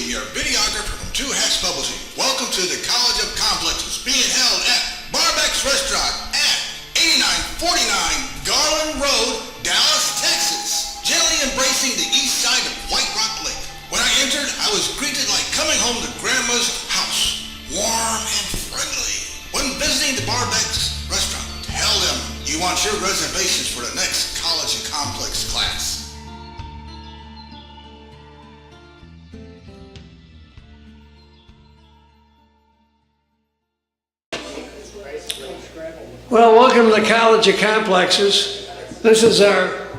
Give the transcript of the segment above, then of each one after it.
your videographer from Two Hats Publishing. Welcome to the College of Complexes, being held at Barbeck's Restaurant at 8949 Garland Road, Dallas, Texas. Gently embracing the east side of White Rock Lake. When I entered, I was greeted like coming home to Grandma's house, warm and friendly. When visiting the Barbeck's Restaurant, tell them you want your reservations for the next College of Complex class. Well, welcome to the College of Complexes. This is our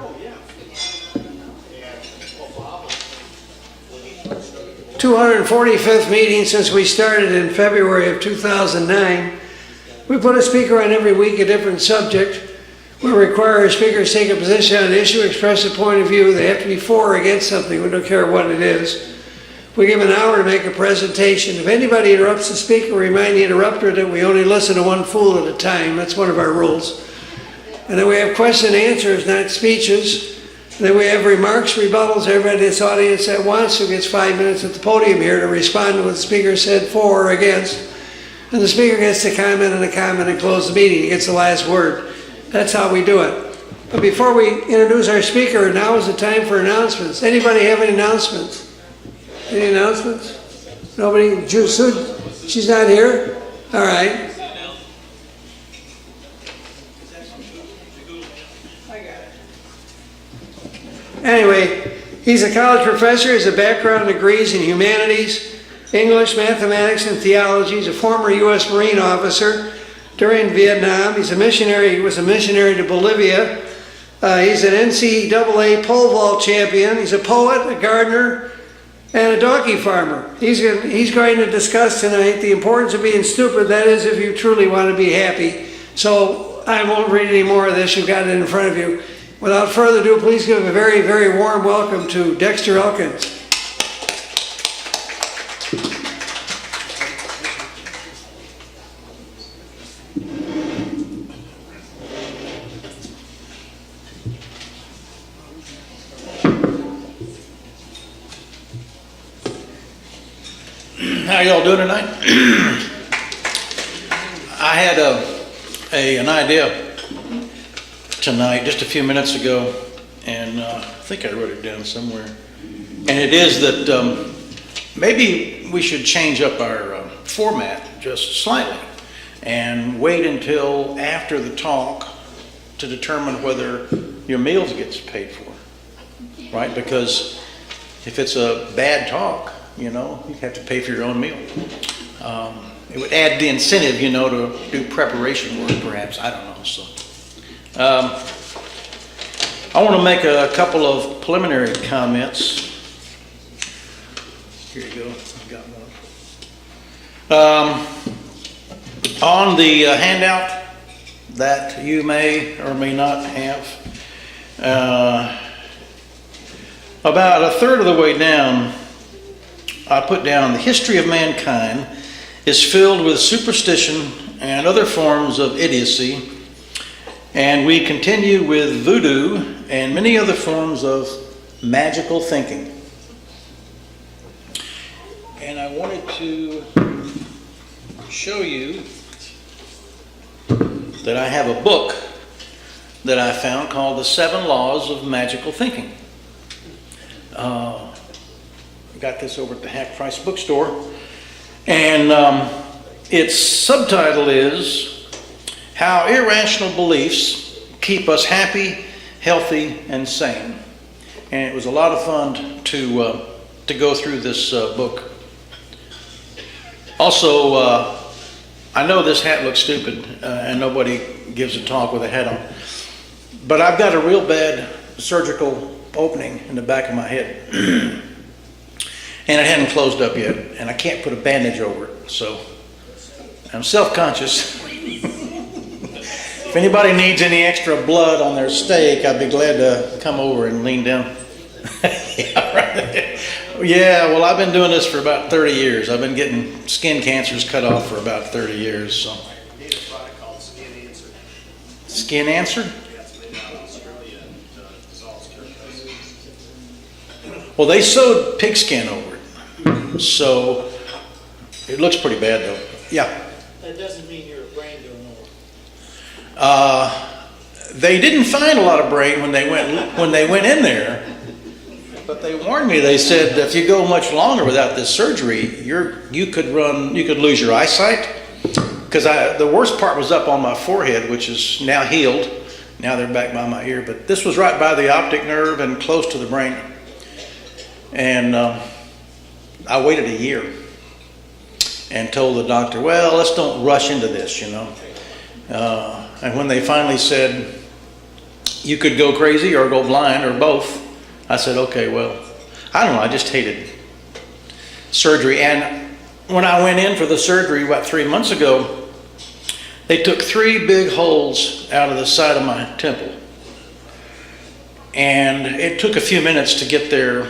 245th meeting since we started in February of 2009. We put a speaker on every week, a different subject. We require our speakers to take a position on an issue, express a point of view. They have to be for or against something. We don't care what it is. We give an hour to make a presentation. If anybody interrupts the speaker, remind the interrupter that we only listen to one fool at a time. That's one of our rules. And then we have question and answers, not speeches. And then we have remarks, rebuttals. Everybody in this audience that wants to gets 5 minutes at the podium here to respond to what the speaker said for or against. And the speaker gets to comment and close the meeting. He gets the last word. That's how we do it. But before we introduce our speaker, now is the time for announcements. Anybody have any announcements? Any announcements? Nobody? Sue, she's not here? All right. Anyway, he's a college professor. He has a background in degrees in humanities, English, mathematics, and theology. He's a former U.S. Marine officer during Vietnam. He's a missionary. He was a missionary to Bolivia. He's an NCAA pole vault champion. He's a poet, a gardener, and a donkey farmer. He's going to discuss tonight the importance of being stupid, that is, if you truly want to be happy. So I won't read any more of this. You've got it in front of you. Without further ado, please give a very, very warm welcome to Dexter Elkins. How y'all doing tonight? I had an idea tonight just a few minutes ago, and I think I wrote it down somewhere. And it is that maybe we should change up our format just slightly and wait until after the talk to determine whether your meals gets paid for, right? Because if it's a bad talk, you know, you have to pay for your own meal. It would add the incentive, you know, to do preparation work, perhaps. I don't know. So, I want to make a couple of preliminary comments. Here you go. I've got one. On the handout that you may or may not have, about a third of the way down, I put down the history of mankind is filled with superstition and other forms of idiocy, and we continue with voodoo and many other forms of magical thinking. And I wanted to show you that I have a book that I found called The 7 Laws of Magical Thinking. Got this over at the Half Price bookstore, and its subtitle is How Irrational Beliefs Keep Us Happy, Healthy, and Sane. And it was a lot of fun to go through this book. Also, I know this hat looks stupid, and nobody gives a talk with a hat on, but I've got a real bad surgical opening in the back of my head. And it hadn't closed up yet, and I can't put a bandage over it, so I'm self-conscious. If anybody needs any extra blood on their steak, I'd be glad to come over and lean down. Yeah, right. Yeah, well, I've been doing this for about 30 years. I've been getting skin cancers cut off for about 30 years. So. They have a product called Skin Answer. Skin Answer? Yeah, it's made out of Australia and dissolves. Well, they sewed pigskin over it. So it looks pretty bad though. Yeah. That doesn't mean you're a brain donor. They didn't find a lot of brain when they went in there, but they warned me. They said if you go much longer without this surgery, you could lose your eyesight. Because the worst part was up on my forehead, which is now healed. Now they're back by my ear, but this was right by the optic nerve and close to the brain. And I waited a year and told the doctor, well, let's don't rush into this, and when they finally said, you could go crazy or go blind or both, I said, okay, well, I don't know, I just hated surgery. And when I went in for the surgery about 3 months ago, they took 3 big holes out of the side of my temple. And it took a few minutes to get their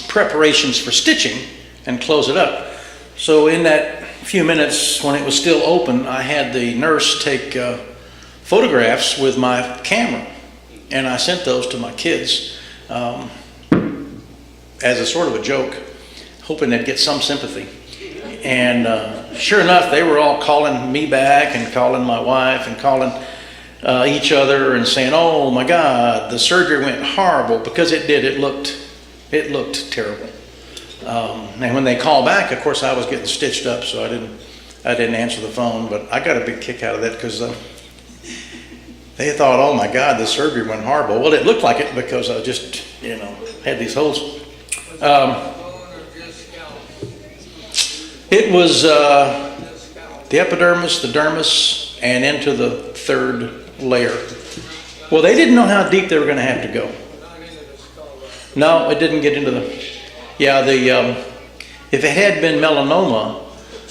preparations for stitching and close it up. So in that few minutes when it was still open, I had the nurse take photographs with my camera. And I sent those to my kids as a sort of a joke, hoping they'd get some sympathy. And sure enough, they were all calling me back and calling my wife and calling each other and saying, oh my God, the surgery went horrible, because it did. It looked terrible. And when they called back, of course, I was getting stitched up, so I didn't answer the phone. But I got a big kick out of that, because they thought, oh my God, the surgery went horrible. Well, it looked like it, because I just, had these holes. It was the epidermis, the dermis, and into the 3rd layer. Well, they didn't know how deep they were going to have to go. No, it didn't get into the... Yeah, if it had been melanoma,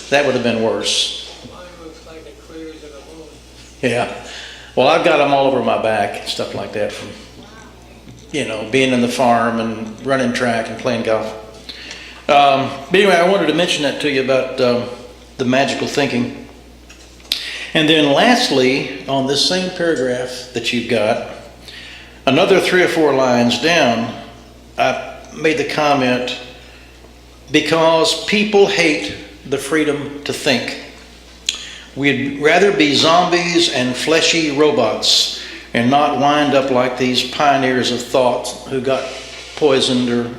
that would have been worse. Yeah. Well, I've got them all over my back and stuff like that from, being in the farm and running track and playing golf. But anyway, I wanted to mention that to you about the magical thinking. And then lastly, on this same paragraph that you've got, another 3 or 4 lines down, I made the comment, because people hate the freedom to think. We'd rather be zombies and fleshy robots and not wind up like these pioneers of thought who got poisoned or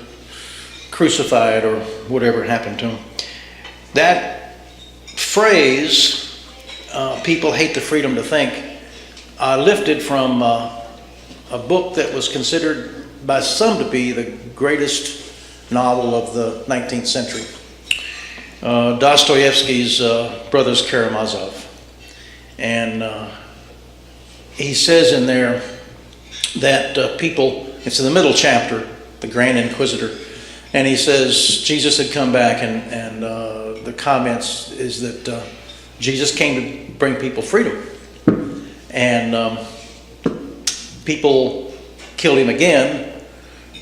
crucified or whatever happened to them. That phrase, people hate the freedom to think, I lifted from a book that was considered by some to be the greatest novel of the 19th century. Dostoevsky's Brothers Karamazov. And he says in there that people, it's in the middle chapter, the Grand Inquisitor, and he says Jesus had come back, and the comments is that Jesus came to bring people freedom. And people killed him again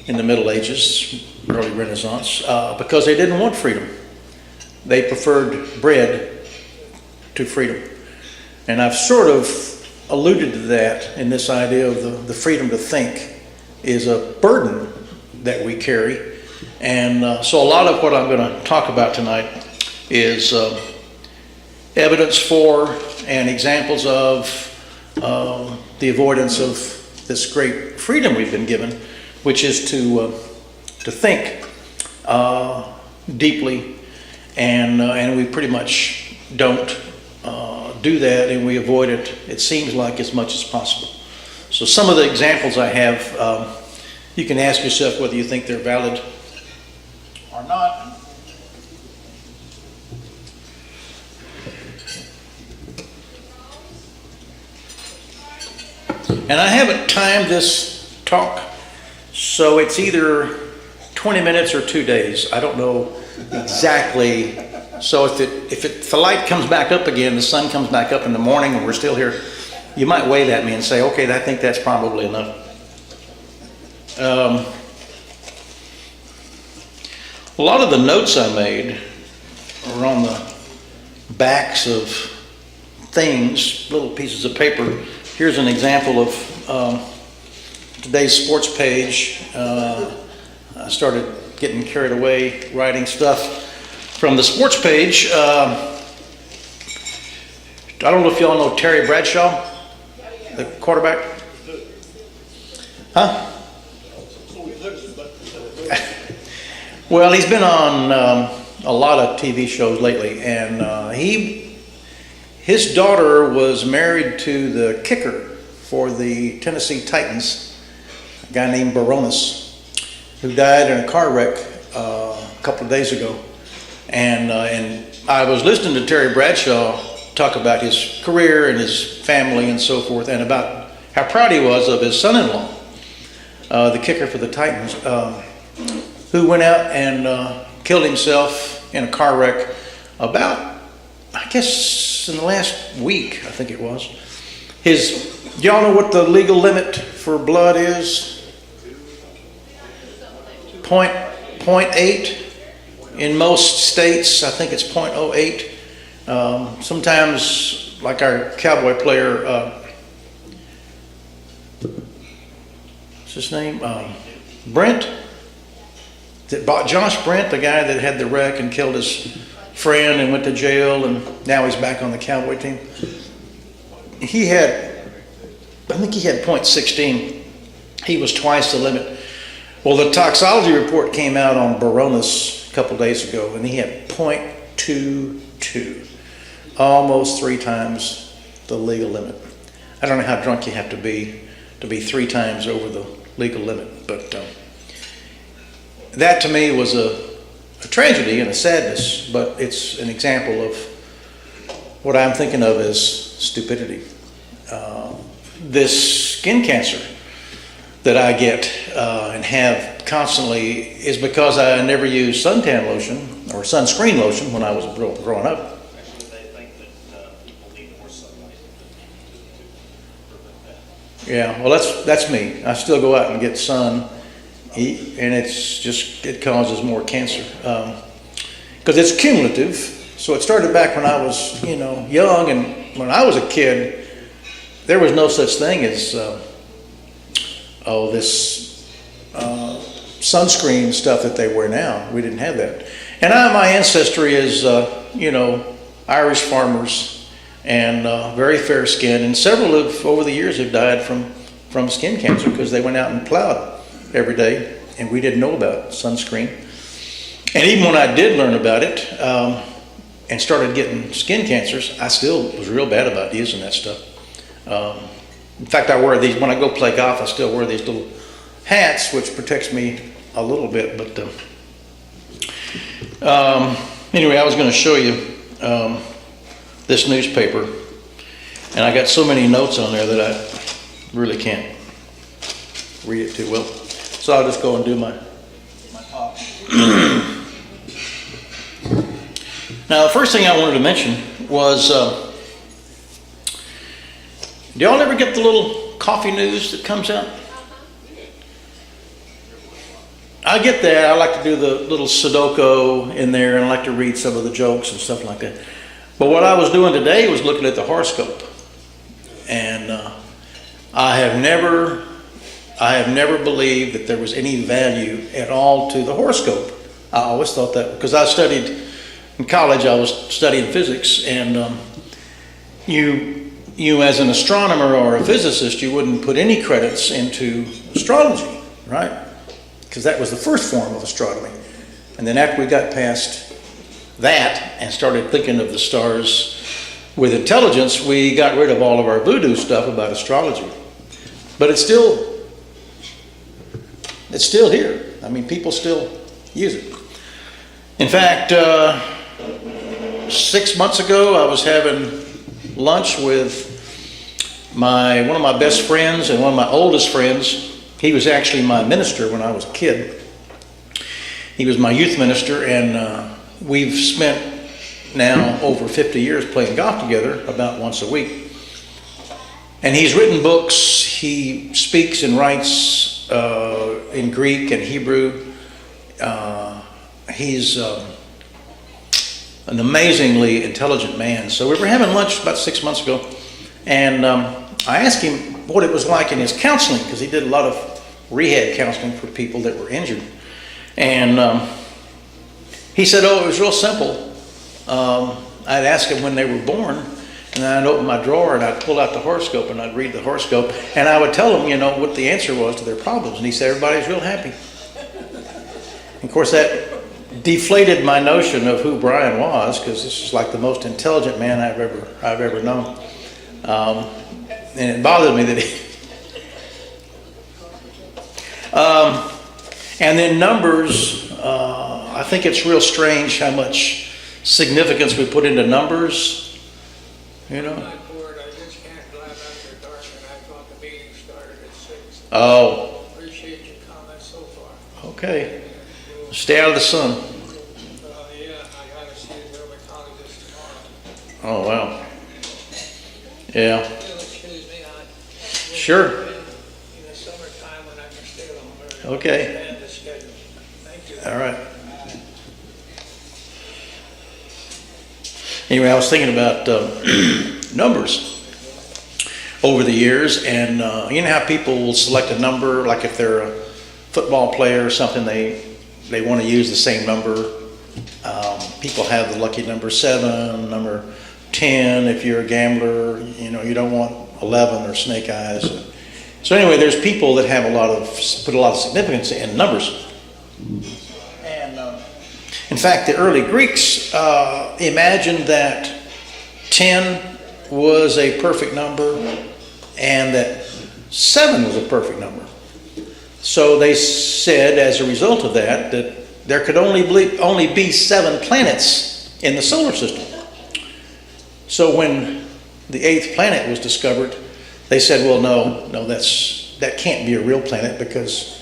in the Middle Ages, early Renaissance, because they didn't want freedom. They preferred bread to freedom. And I've sort of alluded to that in this idea of the freedom to think is a burden that we carry. And so a lot of what I'm going to talk about tonight is evidence for and examples of the avoidance of this great freedom we've been given, which is to think deeply, and we pretty much don't do that, and we avoid it, it seems like, as much as possible. So some of the examples I have, you can ask yourself whether you think they're valid or not. And I haven't timed this talk, so it's either 20 minutes or 2 days. I don't know exactly. So if the light comes back up again, the sun comes back up in the morning and we're still here, you might wave at me and say, okay, I think that's probably enough. A lot of the notes I made are on the backs of things, little pieces of paper. Here's an example of today's sports page. I started getting carried away writing stuff from the sports page. I don't know if y'all know Terry Bradshaw, the quarterback. Huh? Well, he's been on a lot of TV shows lately, and his daughter was married to the kicker for the Tennessee Titans, a guy named Baronis, who died in a car wreck a couple of days ago. And I was listening to Terry Bradshaw talk about his career and his family and so forth, and about how proud he was of his son-in-law, the kicker for the Titans, who went out and killed himself in a car wreck about, I guess, in the last week, I think it was. Y'all know what the legal limit for blood is? 0.8. In most states, I think it's 0.08. Sometimes, like our cowboy player, what's his name? Brent. Josh Brent, the guy that had the wreck and killed his friend and went to jail, and now he's back on the cowboy team. I think he had 0.16. He was twice the limit. Well, the toxology report came out on Baronis a couple days ago, and he had 0.22, almost 3 times the legal limit. I don't know how drunk you have to be 3 times over the legal limit, but that to me was a tragedy and a sadness, but it's an example of what I'm thinking of as stupidity. This skin cancer that I get and have constantly is because I never used suntan lotion or sunscreen lotion when I was growing up. Actually, they think that people need more sunlight to prevent that. Yeah, well, that's me. I still go out and get sun, and it causes more cancer because it's cumulative. So it started back when I was, young, and when I was a kid, there was no such thing as this sunscreen stuff that they wear now. We didn't have that. And my ancestry is, Irish farmers and very fair skin, and several over the years have died from skin cancer because they went out and plowed every day, and we didn't know about sunscreen. And even when I did learn about it and started getting skin cancers, I still was real bad about using that stuff. In fact, I wear these when I go play golf. I still wear these little hats, which protects me a little bit. But anyway, I was going to show you this newspaper, and I got so many notes on there that I really can't read it too well. So I'll just go and do my talk. Now, the first thing I wanted to mention was, do y'all ever get the little coffee news that comes out? I get that. I like to do the little Sudoku in there, and I like to read some of the jokes and stuff like that. But what I was doing today was looking at the horoscope, and I have never believed that there was any value at all to the horoscope. I always thought that because I studied in college. I was studying physics, and you as an astronomer or a physicist, you wouldn't put any credits into astrology, right? Because that was the first form of astronomy. And then after we got past that and started thinking of the stars with intelligence, we got rid of all of our voodoo stuff about astrology. But it's still here. I mean, people still use it. In fact, 6 months ago, I was having lunch with one of my best friends and one of my oldest friends. He was actually my minister when I was a kid. He was my youth minister, and we've spent now over 50 years playing golf together about once a week. And he's written books. He speaks and writes in Greek and Hebrew. He's an amazingly intelligent man. So we were having lunch about 6 months ago, and I asked him what it was like in his counseling, because he did a lot of rehab counseling for people that were injured. And he said, oh, it was real simple. I'd ask them when they were born, and then I'd open my drawer and I'd pull out the horoscope and I'd read the horoscope, and I would tell them, what the answer was to their problems. And he said, everybody's real happy. And of course, that deflated my notion of who Brian was, because this is like the most intelligent man I've ever known. And it bothered me that he... and then numbers, I think it's real strange how much significance we put into numbers, I'm not bored. I just can't go out after dark, and I thought the meeting started at 6. Oh, Appreciate your comments so far. okay. Stay out of the sun. Yeah, I gotta see the dermatologist tomorrow. Oh, wow. Yeah, You'll excuse me, sure. in the summertime when I can stay a little early. Okay. Expand the schedule. Thank you. All right. Anyway, I was thinking about numbers over the years, and you know how people will select a number, like if they're a football player or something, they want to use the same number. People have the lucky number 7, number 10. If you're a gambler, you don't want 11 or snake eyes. So anyway, there's people that have put a lot of significance in numbers. And in fact, the early Greeks imagined that 10 was a perfect number and that 7 was a perfect number. So they said, as a result of that there could only be 7 planets in the solar system. So when the 8th planet was discovered, they said, well, no, that can't be a real planet, because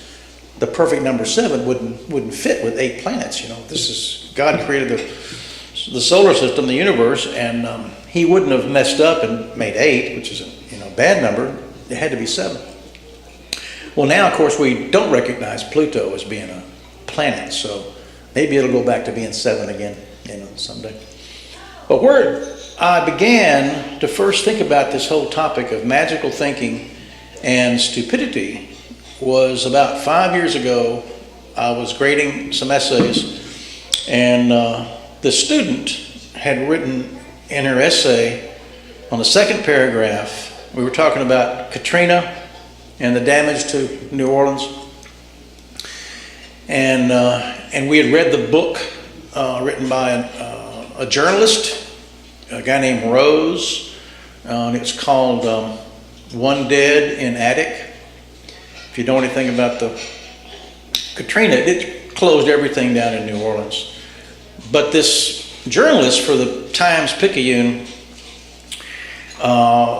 the perfect number 7 wouldn't fit with 8 planets. This is God created the solar system, the universe, and He wouldn't have messed up and made 8, which is a bad number. It had to be 7. Well, now of course we don't recognize Pluto as being a planet, so maybe it'll go back to being 7 again, someday. But where I began to first think about this whole topic of magical thinking and stupidity was about 5 years ago. I was grading some essays, and the student had written in her essay, on the second paragraph, we were talking about Katrina and the damage to New Orleans, and we had read the book written by a journalist, a guy named Rose, and it's called One Dead in Attic. If you know anything about the Katrina, it closed everything down in New Orleans. But this journalist for the Times-Picayune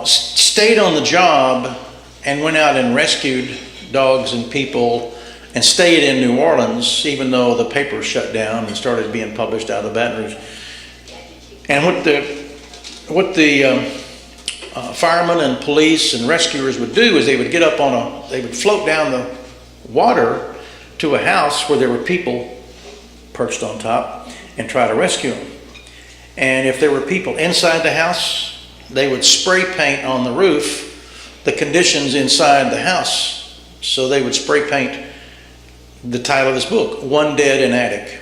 stayed on the job and went out and rescued dogs and people and stayed in New Orleans, even though the paper shut down and started being published out of Baton Rouge. And what the firemen and police and rescuers would do is they would get up they would float down the water to a house where there were people perched on top and try to rescue them. And if there were people inside the house, they would spray paint on the roof the conditions inside the house. So they would spray paint the title of this book, One Dead in Attic.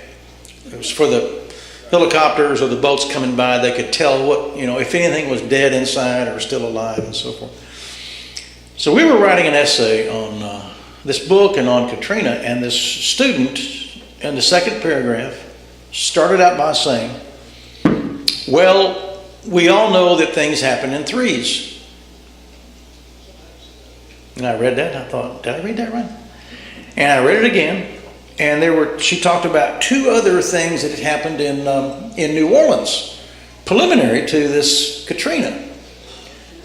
It was for the helicopters or the boats coming by. They could tell what, if anything was dead inside or still alive and so forth. So we were writing an essay on this book and on Katrina, and this student in the second paragraph started out by saying, well, we all know that things happen in threes. And I read that and I thought, did I read that right? And I read it again, and she talked about 2 other things that had happened in New Orleans, preliminary to this Katrina.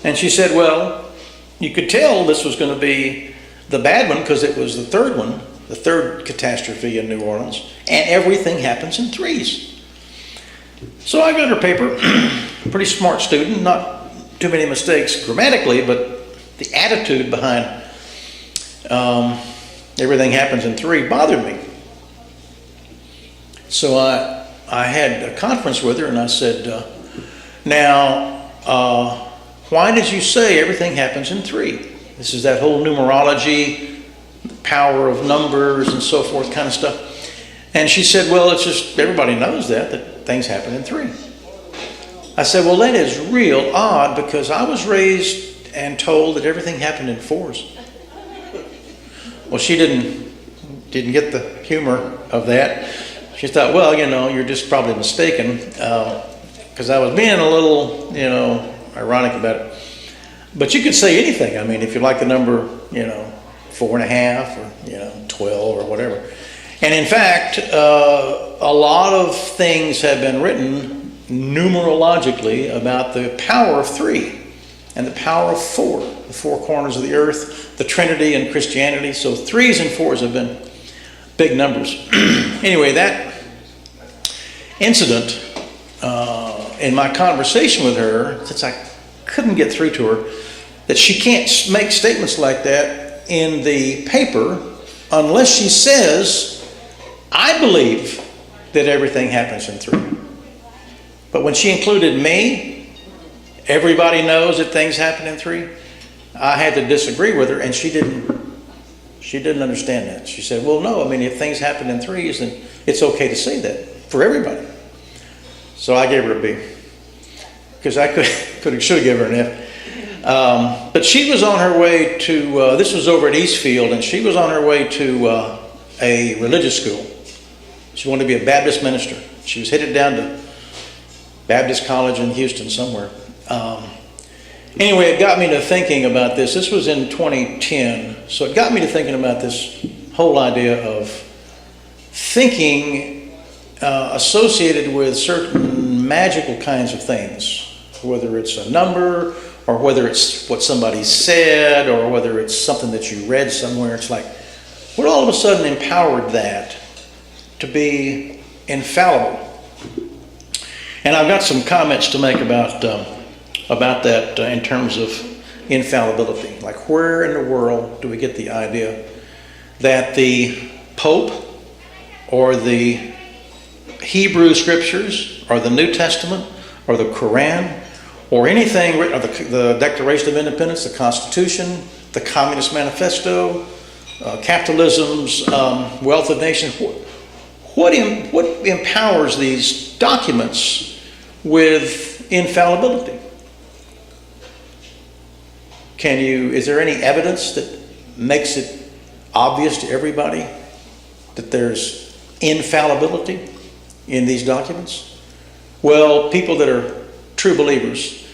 And she said, well, you could tell this was going to be the bad one because it was the third one, the third catastrophe in New Orleans, and everything happens in threes. So I got her paper, pretty smart student, not too many mistakes grammatically, but the attitude behind everything happens in 3 bothered me. So I had a conference with her, and I said, now, why did you say everything happens in 3? This is that whole numerology, power of numbers and so forth kind of stuff. And she said, well, it's just, everybody knows that things happen in three. I said, well, that is real odd because I was raised and told that everything happened in fours. Well, she didn't get the humor of that. She thought, well, you're just probably mistaken, because I was being a little, ironic about it. But you could say anything. I mean, if you like the number, 4.5 or, 12 or whatever. And in fact, a lot of things have been written numerologically about the power of three and the power of four, the four corners of the earth, the Trinity in Christianity. So 3s and 4s have been big numbers. Anyway, that incident in my conversation with her, since I couldn't get through to her, that she can't make statements like that in the paper unless she says, I believe that everything happens in three. But when she included me, everybody knows that things happen in three, I had to disagree with her, and she didn't understand that. She said, well, no, I mean, if things happen in threes, then it's okay to say that for everybody. So I gave her a B, because I should have given her an F. But she was on her way to, this was over at Eastfield, and she was on her way to a religious school. She wanted to be a Baptist minister. She was headed down to Baptist College in Houston somewhere. Anyway, it got me to thinking about this. This was in 2010. So it got me to thinking about this whole idea of thinking associated with certain magical kinds of things, whether it's a number or whether it's what somebody said or whether it's something that you read somewhere. It's like, what all of a sudden empowered that to be infallible? And I've got some comments to make about that in terms of infallibility. Like, where in the world do we get the idea that the Pope or the Hebrew Scriptures or the New Testament or the Quran or anything written, or the Declaration of Independence, the Constitution, the Communist Manifesto, capitalism's wealth of nations, what empowers these documents with infallibility? Is there any evidence that makes it obvious to everybody that there's infallibility in these documents? Well, people that are true believers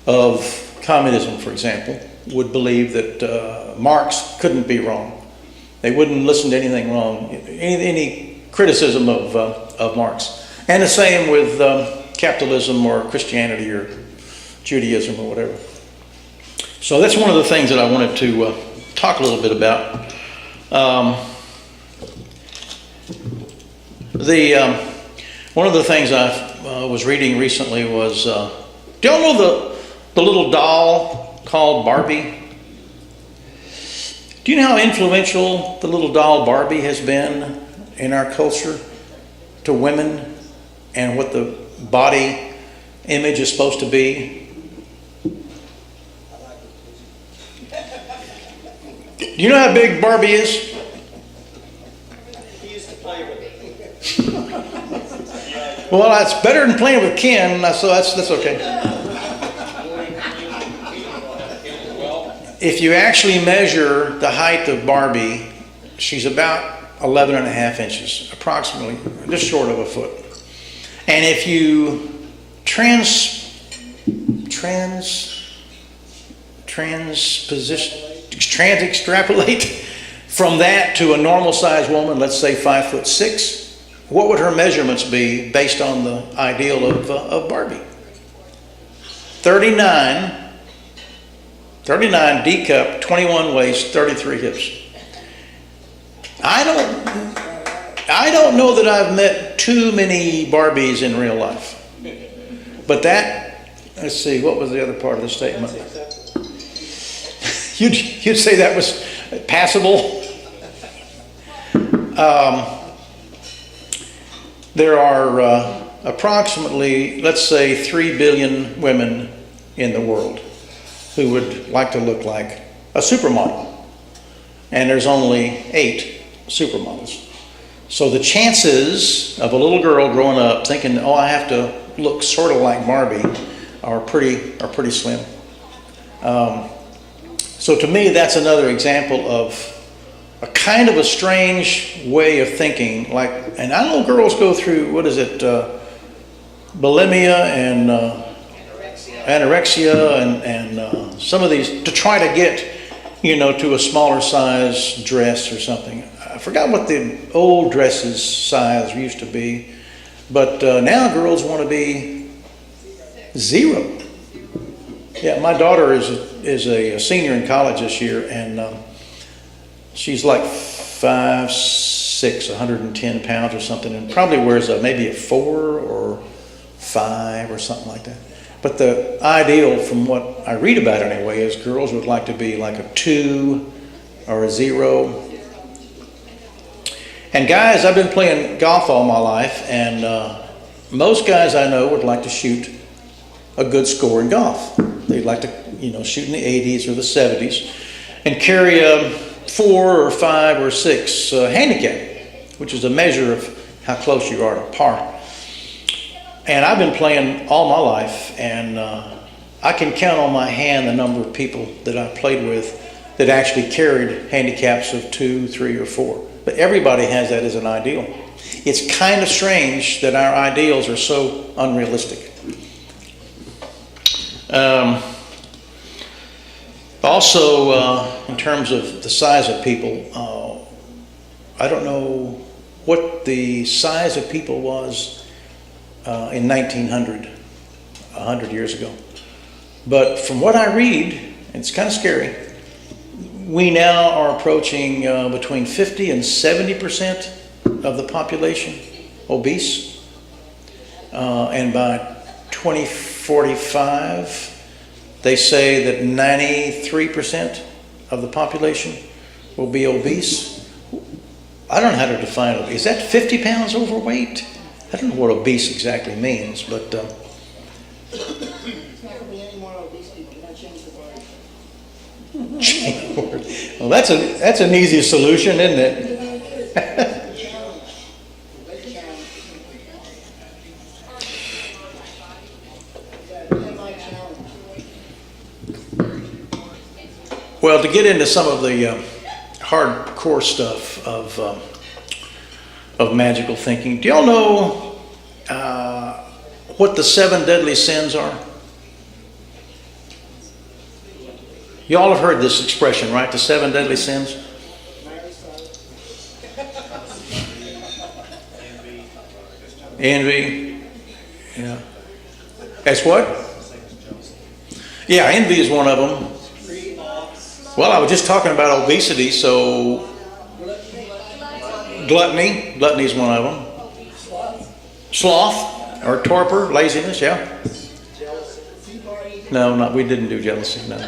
of communism, for example, would believe that Marx couldn't be wrong. They wouldn't listen to anything wrong, any criticism of Marx. And the same with capitalism or Christianity or Judaism or whatever. So that's one of the things that I wanted to talk a little bit about. One of the things I was reading recently was, do y'all know the little doll called Barbie? Do you know how influential the little doll Barbie has been in our culture to women and what the body image is supposed to be? Do you know how big Barbie is? He used to play with it. Well, that's better than playing with Ken, so that's okay. If you actually measure the height of Barbie, she's about 11 and a half inches, approximately, just short of a foot. And if you extrapolate from that to a normal sized woman, let's say 5'6", what would her measurements be based on the ideal of Barbie? 39 D cup, 21 waist, 33 hips. I don't know that I've met too many Barbies in real life. But that, let's see, what was the other part of the statement? You'd say that was passable? There are approximately, let's say, 3 billion women in the world who would like to look like a supermodel. And there's only 8 supermodels. So the chances of a little girl growing up thinking, oh, I have to look sort of like Barbie, are pretty slim. So to me, that's another example of a kind of a strange way of thinking. Like, and I know girls go through, what is it, bulimia and anorexia and some of these to try to get, to a smaller size dress or something. I forgot what the old dresses size used to be, but now girls want to be 0. Yeah, my daughter is a senior in college this year, and she's like 5'6", 110 pounds or something, and probably wears maybe a 4 or 5 or something like that. But the ideal, from what I read about anyway, is girls would like to be like a 2 or a 0. And guys, I've been playing golf all my life, and most guys I know would like to shoot a good score in golf. They'd like to, shoot in the 80s or the 70s and carry a 4 or 5 or 6 handicap, which is a measure of how close you are to par. And I've been playing all my life, and I can count on my hand the number of people that I played with that actually carried handicaps of 2, 3, or 4. But everybody has that as an ideal. It's kind of strange that our ideals are so unrealistic. Also, in terms of the size of people, I don't know what the size of people was in 1900, 100 years ago. But from what I read, it's kind of scary, we now are approaching between 50 and 70% of the population obese. And by 2045, they say that 93% of the population will be obese. I don't know how to define obese. Is that 50 pounds overweight? I don't know what obese exactly means, but... There's not going to be any more obese people. You're going to change the word. Well, that's an easy solution, isn't it? Well, to get into some of the hardcore stuff of magical thinking, do y'all know what the 7 deadly sins are? Y'all have heard this expression, right? The 7 deadly sins? Envy. Yeah. That's what? Yeah, envy is one of them. Well, I was just talking about obesity, so gluttony. Gluttony is one of them. Sloth or torpor, laziness, yeah. No, we didn't do jealousy, no.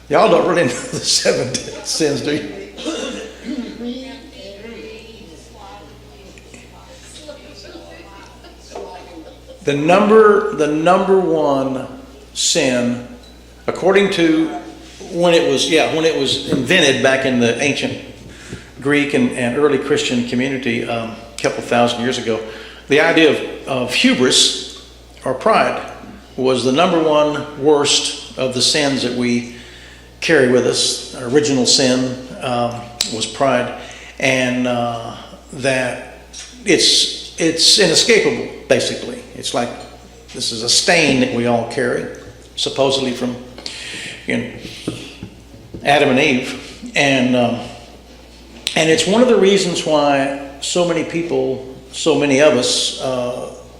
Y'all don't really know the 7 sins, do you? The number one sin, according to when it was invented back in the ancient Greek and early Christian community a couple thousand years ago, the idea of hubris or pride was the number one worst of the sins that we carry with us. Our original sin was pride, and that it's inescapable, basically. It's like this is a stain that we all carry, supposedly from Adam and Eve, and it's one of the reasons why so many people, so many of us,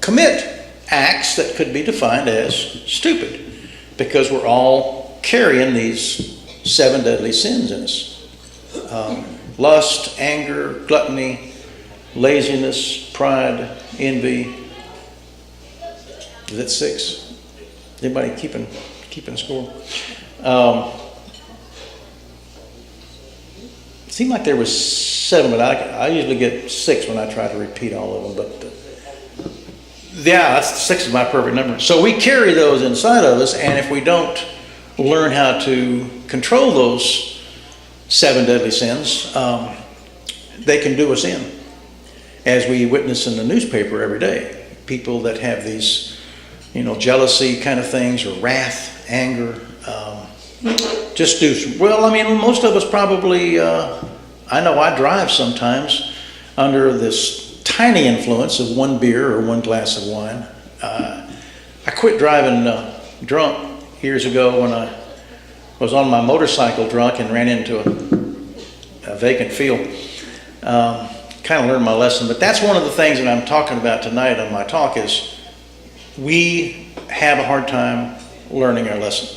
commit acts that could be defined as stupid, because we're all carrying these 7 deadly sins in us: lust, anger, gluttony, laziness, pride, envy. Is that 6? Anybody keeping score? It seemed like there was 7, but I usually get 6 when I try to repeat all of them. But yeah, 6 is my perfect number. So we carry those inside of us, and if we don't learn how to control those 7 deadly sins, they can do us in, as we witness in the newspaper every day. People that have these, jealousy kind of things, or wrath, anger, just do, well, I mean, most of us probably, I know I drive sometimes under this tiny influence of one beer or one glass of wine. I quit driving drunk years ago when I was on my motorcycle drunk and ran into a vacant field. Kind of learned my lesson, but that's one of the things that I'm talking about tonight on my talk is we have a hard time learning our lesson.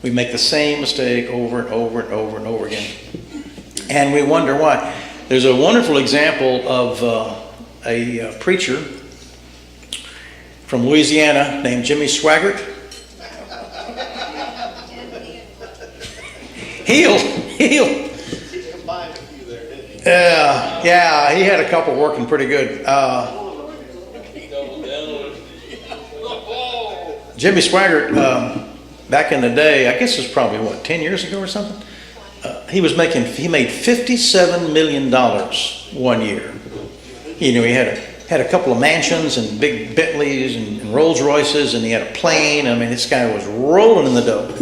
We make the same mistake over and over and over and over again. And we wonder why. There's a wonderful example of a preacher from Louisiana named Jimmy Swaggart. He'll. Yeah, he had a couple working pretty good. Jimmy Swaggart, back in the day, I guess it was probably 10 years ago or something. He made $57 million one year. He had a couple of mansions and big Bentleys and Rolls Royces, and he had a plane. I mean, this guy was rolling in the dough.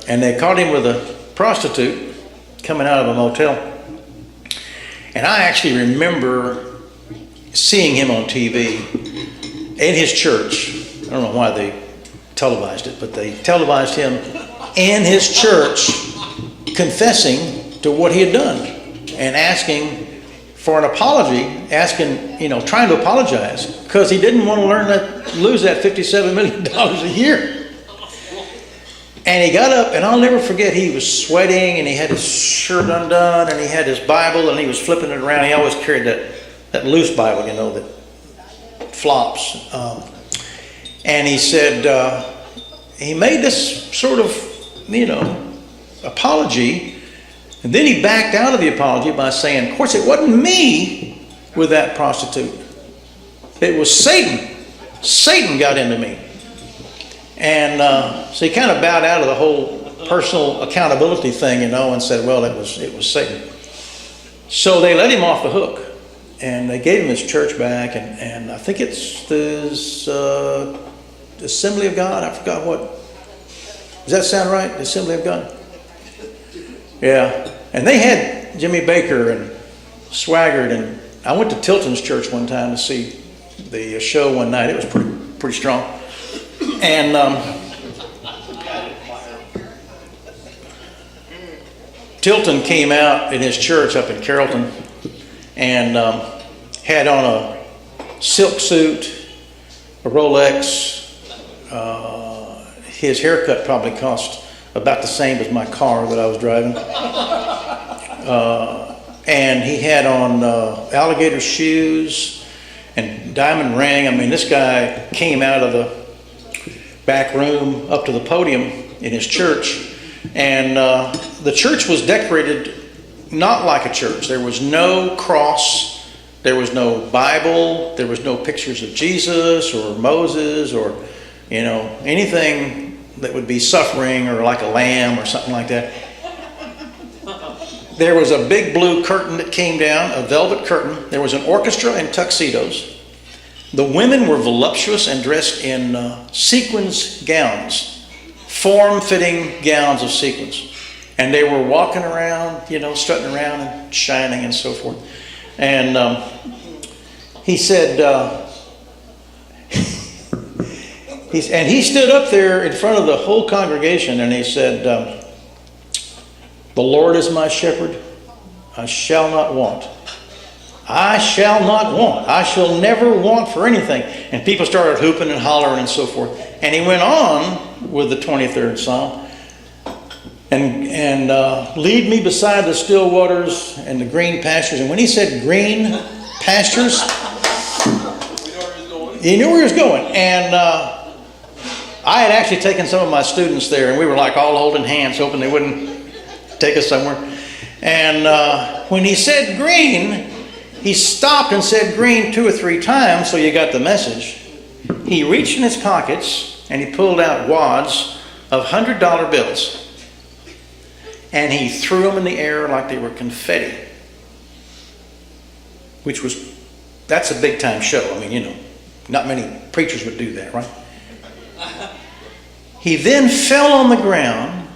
And they caught him with a prostitute coming out of a motel. And I actually remember seeing him on TV in his church. I don't know why they televised it, but they televised him in his church confessing to what he had done and asking for an apology, trying to apologize because he didn't want to lose that $57 million a year. And he got up, and I'll never forget, he was sweating, and he had his shirt undone, and he had his Bible, and he was flipping it around. He always carried that loose Bible, that flops. And he said, he made this sort of, apology, and then he backed out of the apology by saying, of course, it wasn't me with that prostitute. It was Satan. Satan got into me. And so he kind of bowed out of the whole personal accountability thing, and said, well, it was Satan. So they let him off the hook, and they gave him his church back, and I think it's the Assembly of God. I forgot what. Does that sound right? The Assembly of God? Yeah. And they had Jimmy Baker and Swaggart, and I went to Tilton's church one time to see the show one night. It was pretty strong. And Tilton came out in his church up in Carrollton and had on a silk suit, a Rolex. His haircut probably cost about the same as my car that I was driving. And he had on alligator shoes and diamond ring. I mean, this guy came out of the back room up to the podium in his church, and the church was decorated not like a church. There was no cross, there was no Bible, there was no pictures of Jesus or Moses or anything that would be suffering or like a lamb or something like that. There was a big blue curtain that came down, a velvet curtain. There was an orchestra in tuxedos. The women were voluptuous and dressed in sequins gowns, form-fitting gowns of sequins. And they were walking around, strutting around and shining and so forth. And he said, he stood up there in front of the whole congregation and he said, the Lord is my shepherd, I shall not want. I shall not want. I shall never want for anything. And people started hooping and hollering and so forth. And he went on with the 23rd Psalm. And lead me beside the still waters and the green pastures. And when he said green pastures, he knew where he was going. And I had actually taken some of my students there, and we were like all holding hands, hoping they wouldn't take us somewhere. And when he said green, he stopped and said green 2 or 3 times, so you got the message. He reached in his pockets and he pulled out wads of $100 bills. And he threw them in the air like they were confetti. that's a big time show. I mean, not many preachers would do that, right? He then fell on the ground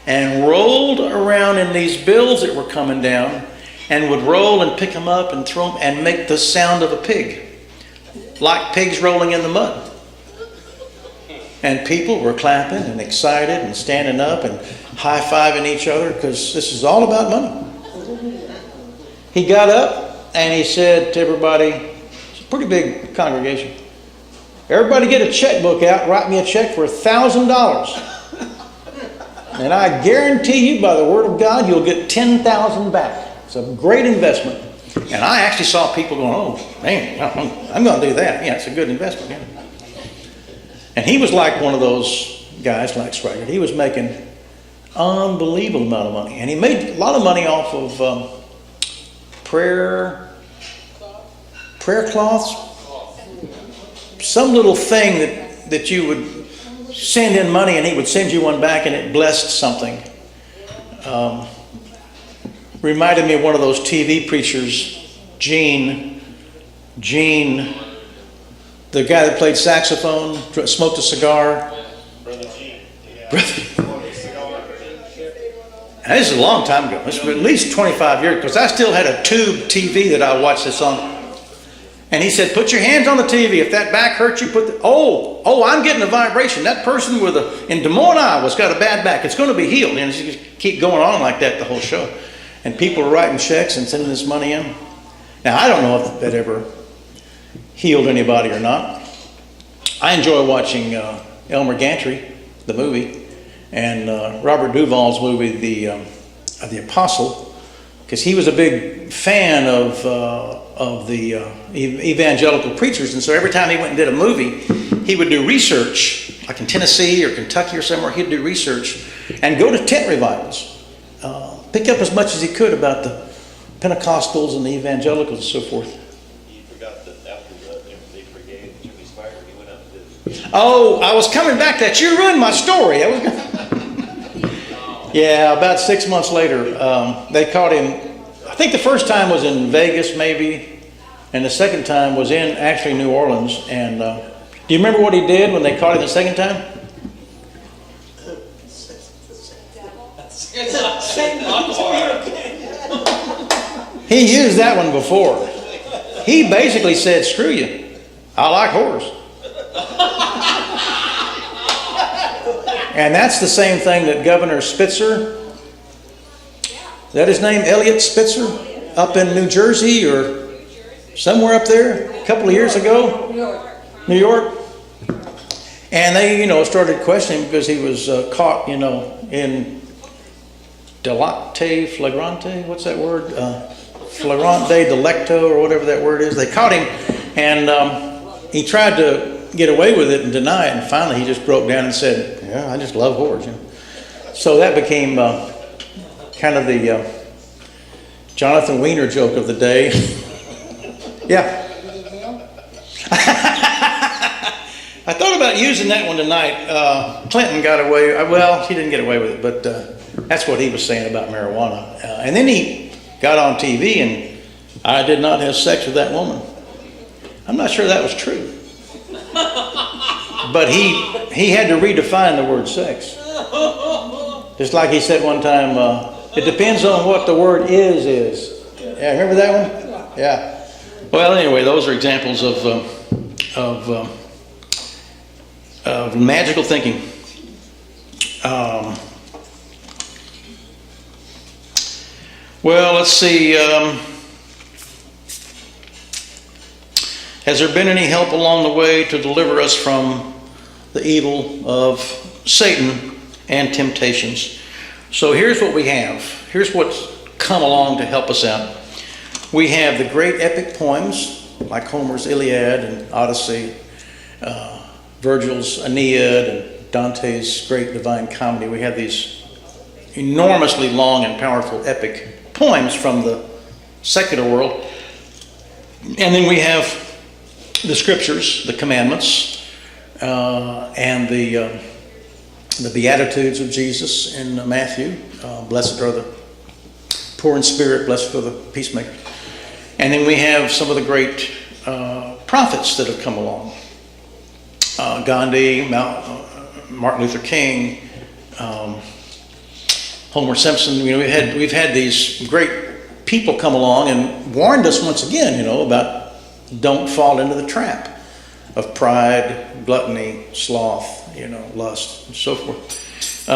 and rolled around in these bills that were coming down, and would roll and pick them up and throw them and make the sound of a pig, like pigs rolling in the mud. And people were clapping and excited and standing up and high-fiving each other, because this is all about money. He got up and he said to everybody, it's a pretty big congregation, everybody get a checkbook out, write me a check for $1,000. And I guarantee you by the word of God, you'll get $10,000 back. It's a great investment. And I actually saw people going, oh, man, I'm going to do that. Yeah, it's a good investment. Yeah. And he was like one of those guys like Swagger. He was making unbelievable amount of money. And he made a lot of money off of prayer cloths. Some little thing that you would send in money and he would send you one back and it blessed something. Reminded me of one of those TV preachers, Gene, the guy that played saxophone, smoked a cigar. Brother Gene. Yeah. Now, this is a long time ago. This was at least 25 years, because I still had a tube TV that I watched this on. And he said, put your hands on the TV. If that back hurts you, I'm getting a vibration. That person in Des Moines, Iowa's got a bad back. It's going to be healed. And just keep going on like that the whole show. And people are writing checks and sending this money in. Now, I don't know if that ever healed anybody or not. I enjoy watching Elmer Gantry, the movie, and Robert Duvall's movie, The Apostle, because he was a big fan of the evangelical preachers, and so every time he went and did a movie, he would do research, like in Tennessee or Kentucky or somewhere. He'd do research and go to tent revivals, pick up as much as he could about the Pentecostals and the evangelicals and so forth. You forgot that after they forgave Jimmy's fire, he went up and did. Oh, I was coming back to that. You ruined my story. Yeah, about 6 months later, they caught him. I think the first time was in Vegas, maybe, and the second time was in actually New Orleans. And do you remember what he did when they caught him the second time? He used that one before. He basically said, screw you, I like whores. And that's the same thing that Governor Spitzer, is that his name, Elliot Spitzer, up in New Jersey or somewhere up there a couple of years ago? New York. And they, started questioning him because he was caught, in delate flagrante, what's that word? Flagrante delicto or whatever that word is. They caught him and he tried to get away with it and deny it, and finally he just broke down and said, yeah, I just love whores. So that became kind of the Jonathan Wiener joke of the day. Yeah. I thought about using that one tonight. Clinton got away, well, he didn't get away with it, but that's what he was saying about marijuana. And then he got on TV and I did not have sex with that woman. I'm not sure that was true. But he had to redefine the word sex. Just like he said one time, it depends on what the word is. Yeah, remember that one? Yeah. Well, anyway, those are examples of magical thinking. Well, let's see. Has there been any help along the way to deliver us from the evil of Satan and temptations? So here's what we have. Here's what's come along to help us out. We have the great epic poems like Homer's Iliad and Odyssey, Virgil's Aeneid, and Dante's great Divine Comedy. We have these enormously long and powerful epic poems from the secular world. And then we have the scriptures, the commandments, and the Beatitudes of Jesus in Matthew. Blessed are the poor in spirit, blessed are the peacemakers. And then we have some of the great prophets that have come along. Gandhi, Martin Luther King, Homer Simpson. You know, we've had these great people come along and warned us once again, you know, about don't fall into the trap of pride, gluttony, sloth, you know, lust, and so forth.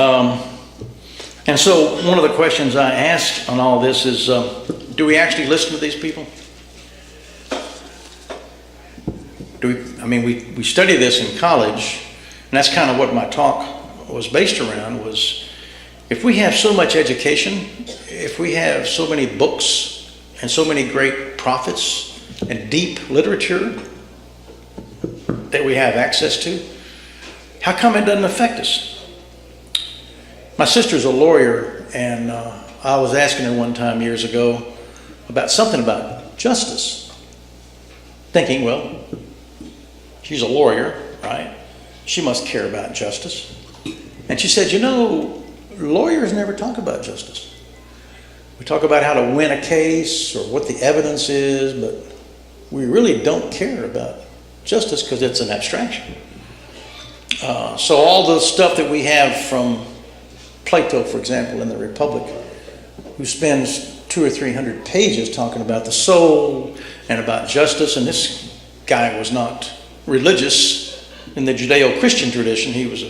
And so one of the questions I ask on all this is, do we actually listen to these people? We study this in college, and that's kind of what my talk was based around, was if we have so much education, if we have so many books and so many great prophets and deep literature that we have access to, how come it doesn't affect us? My sister's a lawyer, and I was asking her one time years ago about something about justice, thinking, well, she's a lawyer, right? She must care about justice. And she said, you know, lawyers never talk about justice. We talk about how to win a case or what the evidence is, but we really don't care about justice because it's an abstraction. So all the stuff that we have from Plato, for example, in the Republic, who spends 200 or 300 pages talking about the soul and about justice, and this guy was not religious in the Judeo-Christian tradition. He was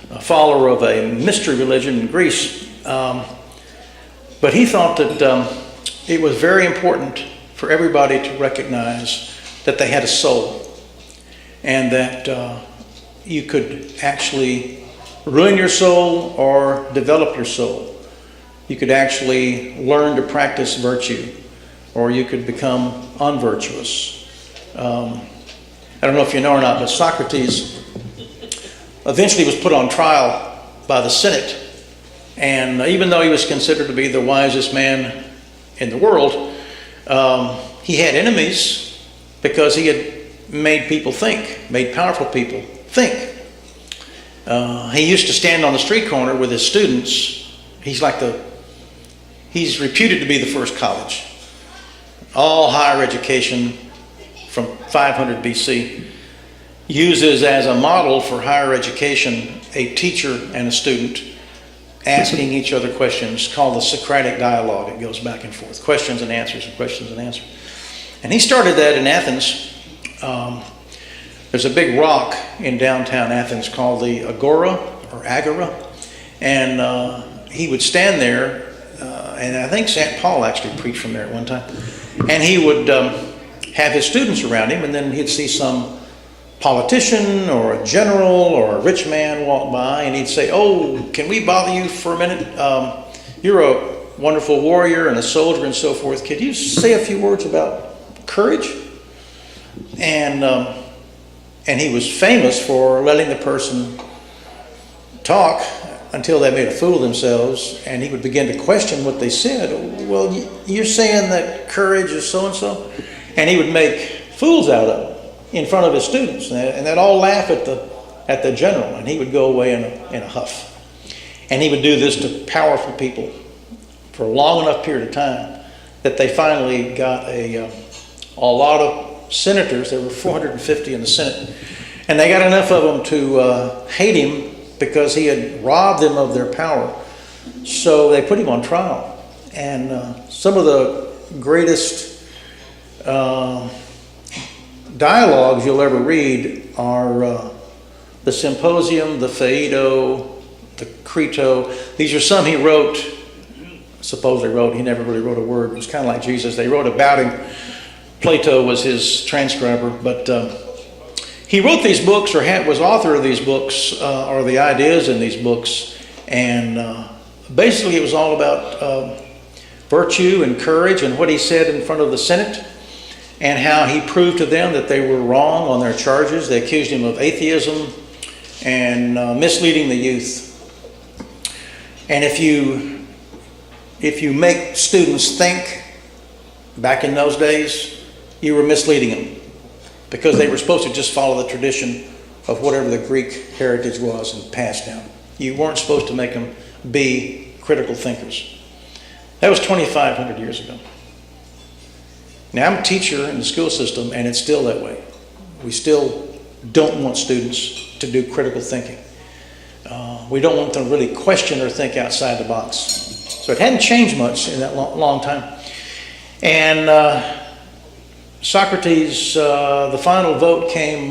a follower of a mystery religion in Greece. But he thought that it was very important for everybody to recognize that they had a soul, and that you could actually ruin your soul or develop your soul. You could actually learn to practice virtue, or you could become unvirtuous. I don't know if you know or not, but Socrates eventually was put on trial by the Senate. And even though he was considered to be the wisest man in the world, he had enemies because he had made people think, made powerful people think. He used to stand on the street corner with his students. He's reputed to be the first college. All higher education from 500 BC uses as a model for higher education a teacher and a student asking each other questions called the Socratic dialogue. It goes back and forth, questions and answers and questions and answers. And he started that in Athens. There's a big rock in downtown Athens called the Agora, and he would stand there, and I think St. Paul actually preached from there at one time, and he would have his students around him, and then he'd see some politician or a general or a rich man walk by, and he'd say, oh, can we bother you for a minute? You're a wonderful warrior and a soldier and so forth. Could you say a few words about courage? And he was famous for letting the person talk until they made a fool of themselves, and he would begin to question what they said. Well, you're saying that courage is so-and-so? And he would make fools out of them in front of his students, and they'd all laugh at the general, and he would go away in a huff. And he would do this to powerful people for a long enough period of time that they finally got a lot of senators. There were 450 in the Senate, and they got enough of them to hate him because he had robbed them of their power. So they put him on trial, and some of the greatest dialogues you'll ever read are the Symposium, the Phaedo, the Crito. These are some he wrote, supposedly wrote. He never really wrote a word. It was kind of like Jesus. They wrote about him. Plato was his transcriber, but he wrote these books, or was author of these books, or the ideas in these books, and basically it was all about virtue and courage, and what he said in front of the Senate, and how he proved to them that they were wrong on their charges. They accused him of atheism and misleading the youth. And if you make students think, back in those days, you were misleading them, because they were supposed to just follow the tradition of whatever the Greek heritage was and pass down. You weren't supposed to make them be critical thinkers. That was 2,500 years ago. Now, I'm a teacher in the school system, and it's still that way. We still don't want students to do critical thinking. We don't want them to really question or think outside the box. So it hadn't changed much in that long time. And Socrates, the final vote came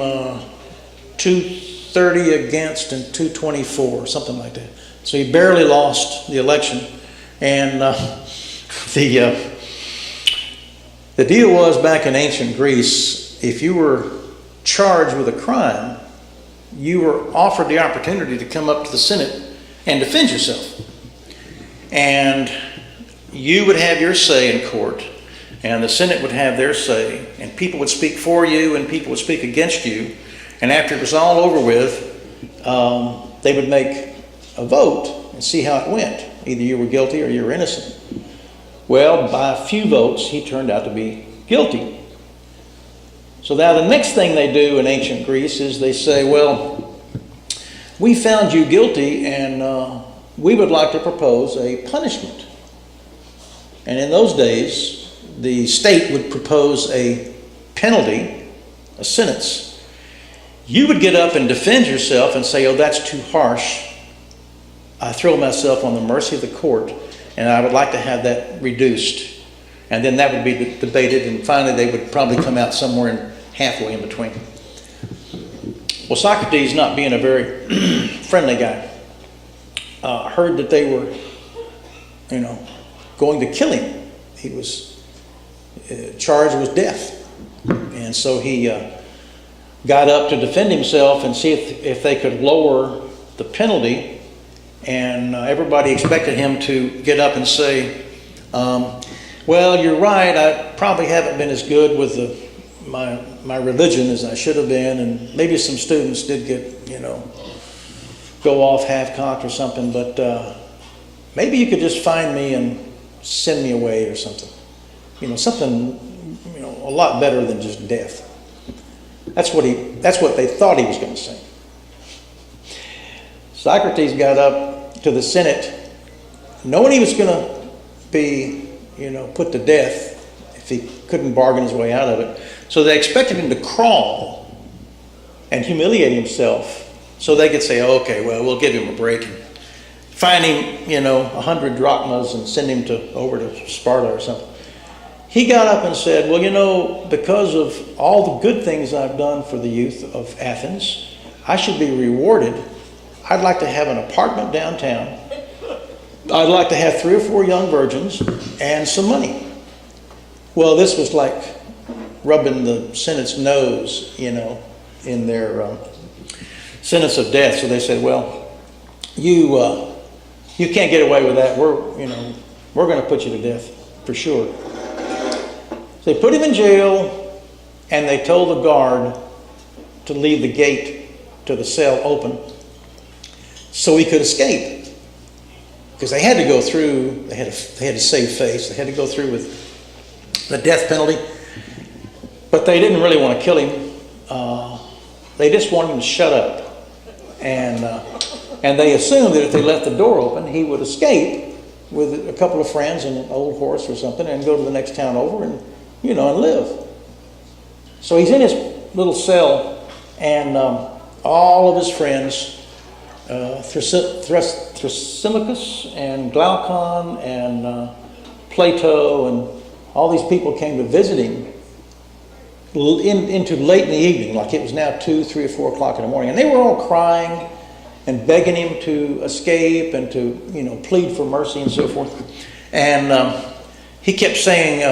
230 against and 224, something like that. So he barely lost the election. And the deal was, back in ancient Greece, if you were charged with a crime, you were offered the opportunity to come up to the Senate and defend yourself. And you would have your say in court, and the Senate would have their say, and people would speak for you and people would speak against you. And after it was all over with, they would make a vote and see how it went. Either you were guilty or you were innocent. Well, by a few votes, he turned out to be guilty. So now the next thing they do in ancient Greece is they say, well, we found you guilty, and we would like to propose a punishment. And in those days, the state would propose a penalty, a sentence. You would get up and defend yourself and say, oh, that's too harsh. I throw myself on the mercy of the court, and I would like to have that reduced. And then that would be debated, and finally they would probably come out somewhere halfway in between. Well, Socrates, not being a very friendly guy, heard that they were, going to kill him. He was charged with death. And so he got up to defend himself and see if they could lower the penalty. And everybody expected him to get up and say, well, you're right, I probably haven't been as good with my religion as I should have been, and maybe some students did get, go off half-cocked or something, but maybe you could just find me and send me away or something. Something, a lot better than just death. That's what they thought he was going to say. Socrates got up to the Senate knowing he was going to be, put to death if he couldn't bargain his way out of it. So they expected him to crawl and humiliate himself so they could say, oh, okay, well, we'll give him a break and find him, 100 drachmas and send him over to Sparta or something. He got up and said, well, because of all the good things I've done for the youth of Athens, I should be rewarded. I'd like to have an apartment downtown. I'd like to have 3 or 4 young virgins and some money. Well, this was like rubbing the Senate's nose, in their sentence of death. So they said, well, you can't get away with that. We're going to put you to death for sure. So they put him in jail, and they told the guard to leave the gate to the cell open so he could escape. Because they had to go through, they had to save face, they had to go through with the death penalty. But they didn't really want to kill him. They just wanted him to shut up. And they assumed that if they left the door open, he would escape with a couple of friends and an old horse or something and go to the next town over and live. So he's in his little cell, and all of his friends, Thrasymachus and Glaucon and Plato and all these people came to visit him into late in the evening, like it was now 2, 3, or 4 o'clock in the morning. And they were all crying and begging him to escape and to, plead for mercy and so forth. And he kept saying,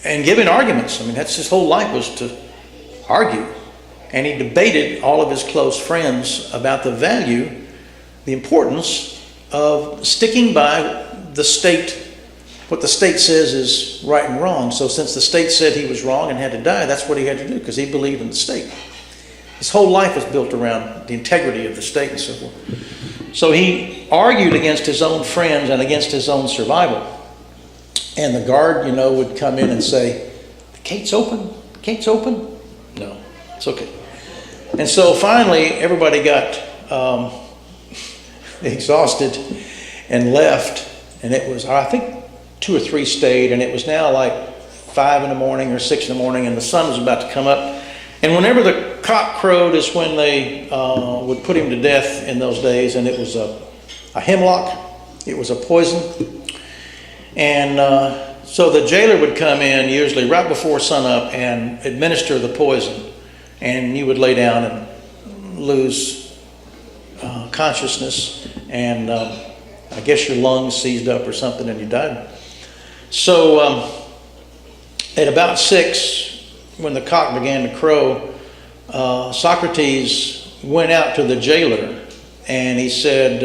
and giving arguments. I mean, that's his whole life, was to argue. And he debated all of his close friends about the value, the importance of sticking by the state, what the state says is right and wrong. So since the state said he was wrong and had to die, that's what he had to do, because he believed in the state. His whole life was built around the integrity of the state and so forth. So he argued against his own friends and against his own survival. And the guard, would come in and say, the gate's open, the gate's open. No, it's okay. And so finally, everybody got exhausted and left. And it was, I think, 2 or 3 stayed, and it was now like 5 in the morning or 6 in the morning, and the sun was about to come up. And whenever the cock crowed is when they would put him to death in those days, and it was a hemlock, it was a poison. And so the jailer would come in usually right before sunup and administer the poison, and you would lay down and lose consciousness, and I guess your lungs seized up or something and you died. So at about 6, when the cock began to crow, Socrates went out to the jailer and he said,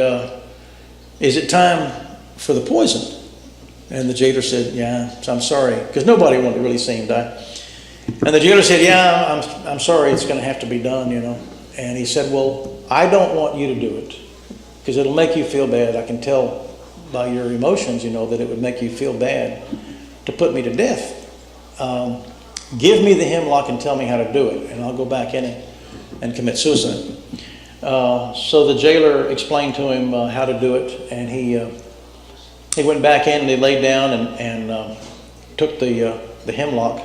is it time for the poison? And the jailer said, yeah, I'm sorry, because nobody wanted to really see him die. And the jailer said, yeah, I'm sorry, it's going to have to be done, you know. And he said, well, I don't want you to do it, because it'll make you feel bad. I can tell by your emotions, you know, that it would make you feel bad to put me to death. Give me the hemlock and tell me how to do it, and I'll go back in it and commit suicide. So the jailer explained to him how to do it, and he went back in and he laid down and took the hemlock.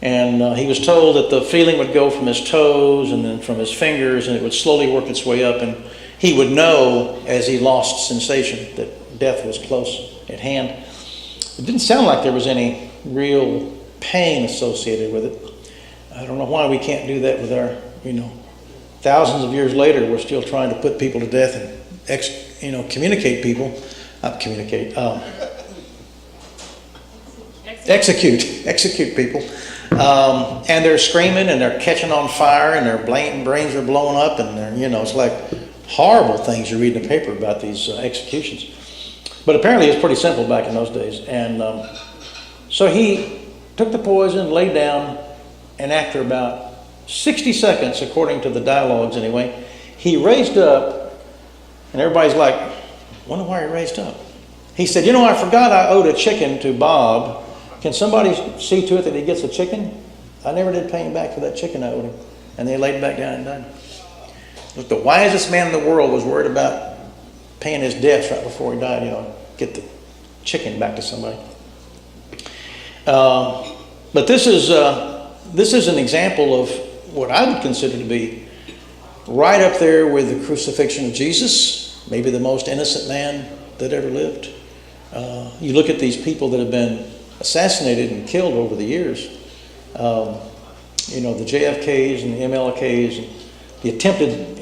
And he was told that the feeling would go from his toes and then from his fingers, and it would slowly work its way up, and he would know as he lost sensation that death was close at hand. It didn't sound like there was any real pain associated with it. I don't know why we can't do that with our, you know, thousands of years later, we're still trying to put people to death and, communicate people. Execute people. And they're screaming and they're catching on fire and their brains are blowing up, and they're, it's like horrible things you read in the paper about these executions. But apparently it's pretty simple back in those days. And so he took the poison, laid down, and after about 60 seconds, according to the dialogues anyway, he raised up, and everybody's like, wonder why he raised up. He said, I forgot I owed a chicken to Bob. Can somebody see to it that he gets a chicken? I never did pay him back for that chicken I owed him. And they laid back down and died. But the wisest man in the world was worried about paying his debts right before he died, get the chicken back to somebody. But this is an example of what I would consider to be right up there with the crucifixion of Jesus, maybe the most innocent man that ever lived. You look at these people that have been assassinated and killed over the years, the JFKs and the MLKs, and the attempted,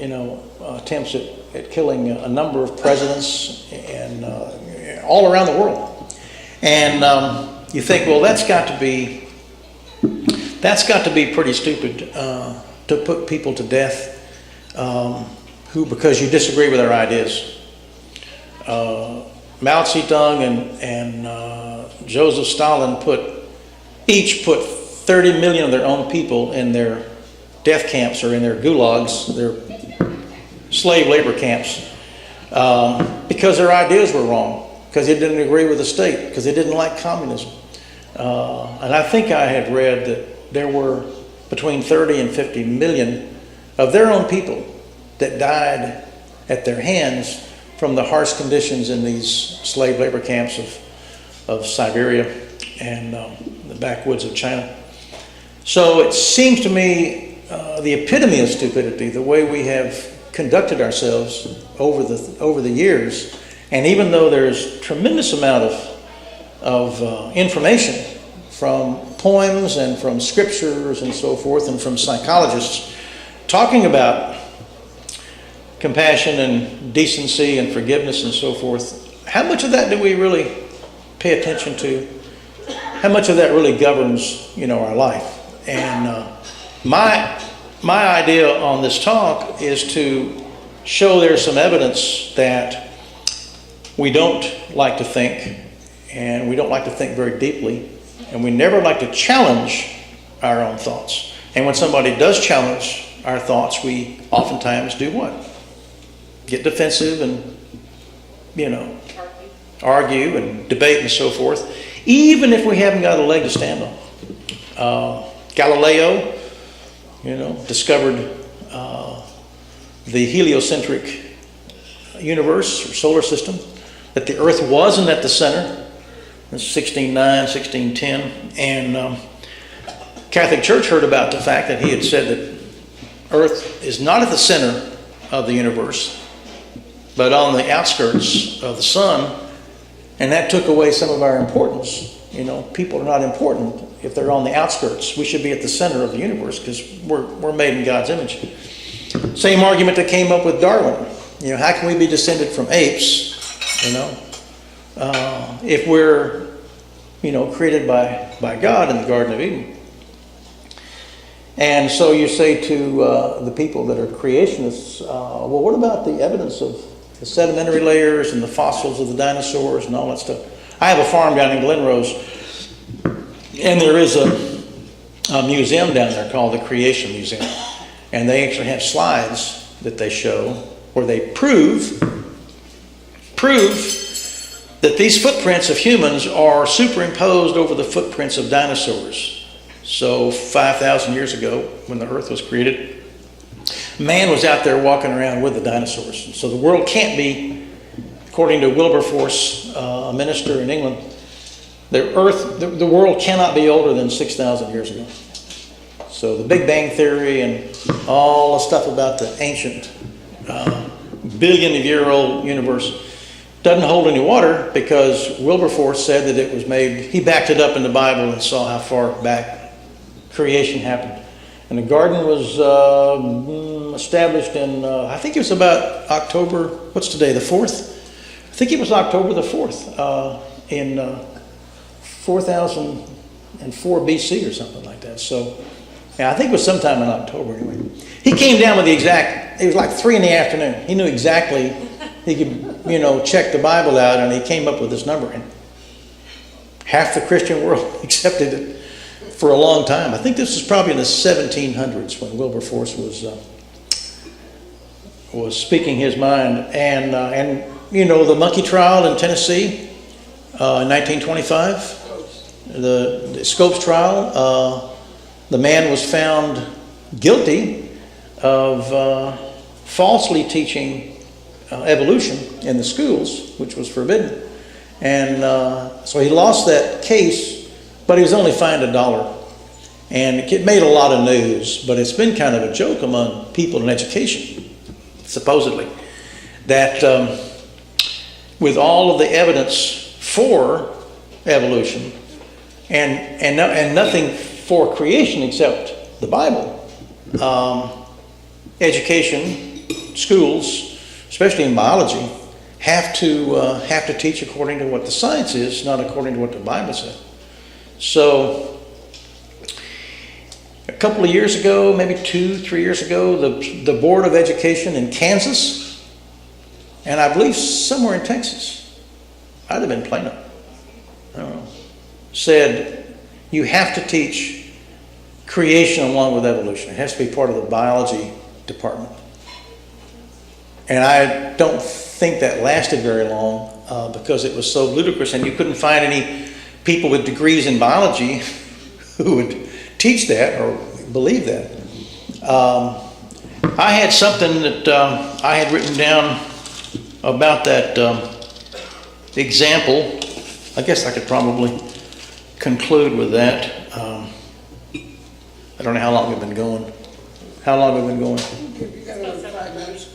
attempts at killing a number of presidents and all around the world. And you think, well, that's got to be pretty stupid to put people to death because you disagree with their ideas. Mao Zedong and Joseph Stalin each put 30 million of their own people in their death camps or in their gulags, their slave labor camps, because their ideas were wrong, because they didn't agree with the state, because they didn't like communism. And I think I had read that there were between 30 and 50 million of their own people that died at their hands from the harsh conditions in these slave labor camps of Siberia and the backwoods of China. So it seems to me the epitome of stupidity, the way we have conducted ourselves over the years. And even though there's tremendous amount of information from poems and from scriptures and so forth, and from psychologists talking about compassion and decency and forgiveness and so forth, how much of that do we really pay attention to? How much of that really governs, our life? And my idea on this talk is to show there's some evidence that we don't like to think, and we don't like to think very deeply, and we never like to challenge our own thoughts. And when somebody does challenge our thoughts, we oftentimes do what? Get defensive and, argue and debate and so forth, even if we haven't got a leg to stand on. Galileo, discovered the heliocentric universe or solar system, that the Earth wasn't at the center, It's 1609, 1610. And Catholic Church heard about the fact that he had said that Earth is not at the center of the universe, but on the outskirts of the sun. And that took away some of our importance. You know, people are not important if they're on the outskirts. We should be at the center of the universe because we're made in God's image. Same argument that came up with Darwin. You know, how can we be descended from apes, you know, if we're, you know, created by God in the Garden of Eden? And so you say to the people that are creationists, well, what about the evidence of the sedimentary layers and the fossils of the dinosaurs and all that stuff? I have a farm down in Glen Rose, and there is a museum down there called the Creation Museum. And they actually have slides that they show where they prove that these footprints of humans are superimposed over the footprints of dinosaurs. So 5,000 years ago, when the earth was created, man was out there walking around with the dinosaurs. So the world can't be, according to Wilberforce, a minister in England, the world cannot be older than 6,000 years ago. So the Big Bang Theory and all the stuff about the ancient billion-year-old universe doesn't hold any water, because Wilberforce said that it was made, he backed it up in the Bible and saw how far back creation happened. And the garden was established in, I think it was about October, what's today, the 4th? I think it was October the 4th in 4004 BC or something like that. So, yeah, I think it was sometime in October anyway. He came down with the exact, it was like 3 PM. He knew exactly, he could, you know, check the Bible out, and he came up with this number. And half the Christian world accepted it for a long time. I think this was probably in the 1700s when Wilberforce was speaking his mind. And you know, the monkey trial in Tennessee in 1925, the Scopes trial, the man was found guilty of falsely teaching evolution in the schools, which was forbidden. And so he lost that case, but he was only fined $1. And it made a lot of news, but it's been kind of a joke among people in education, supposedly, that with all of the evidence for evolution and nothing for creation except the Bible, education, schools, especially in biology, have to teach according to what the science is, not according to what the Bible says. So a couple of years ago, maybe 2-3 years ago, the Board of Education in Kansas, and I believe somewhere in Texas, I'd have been Plano, I don't know, said you have to teach creation along with evolution. It has to be part of the biology department. And I don't think that lasted very long because it was so ludicrous, and you couldn't find any people with degrees in biology who would teach that or believe that. I had something that I had written down about that example. I guess I could probably conclude with that. I don't know how long we've been going. How long have we been going? You got another 5 minutes,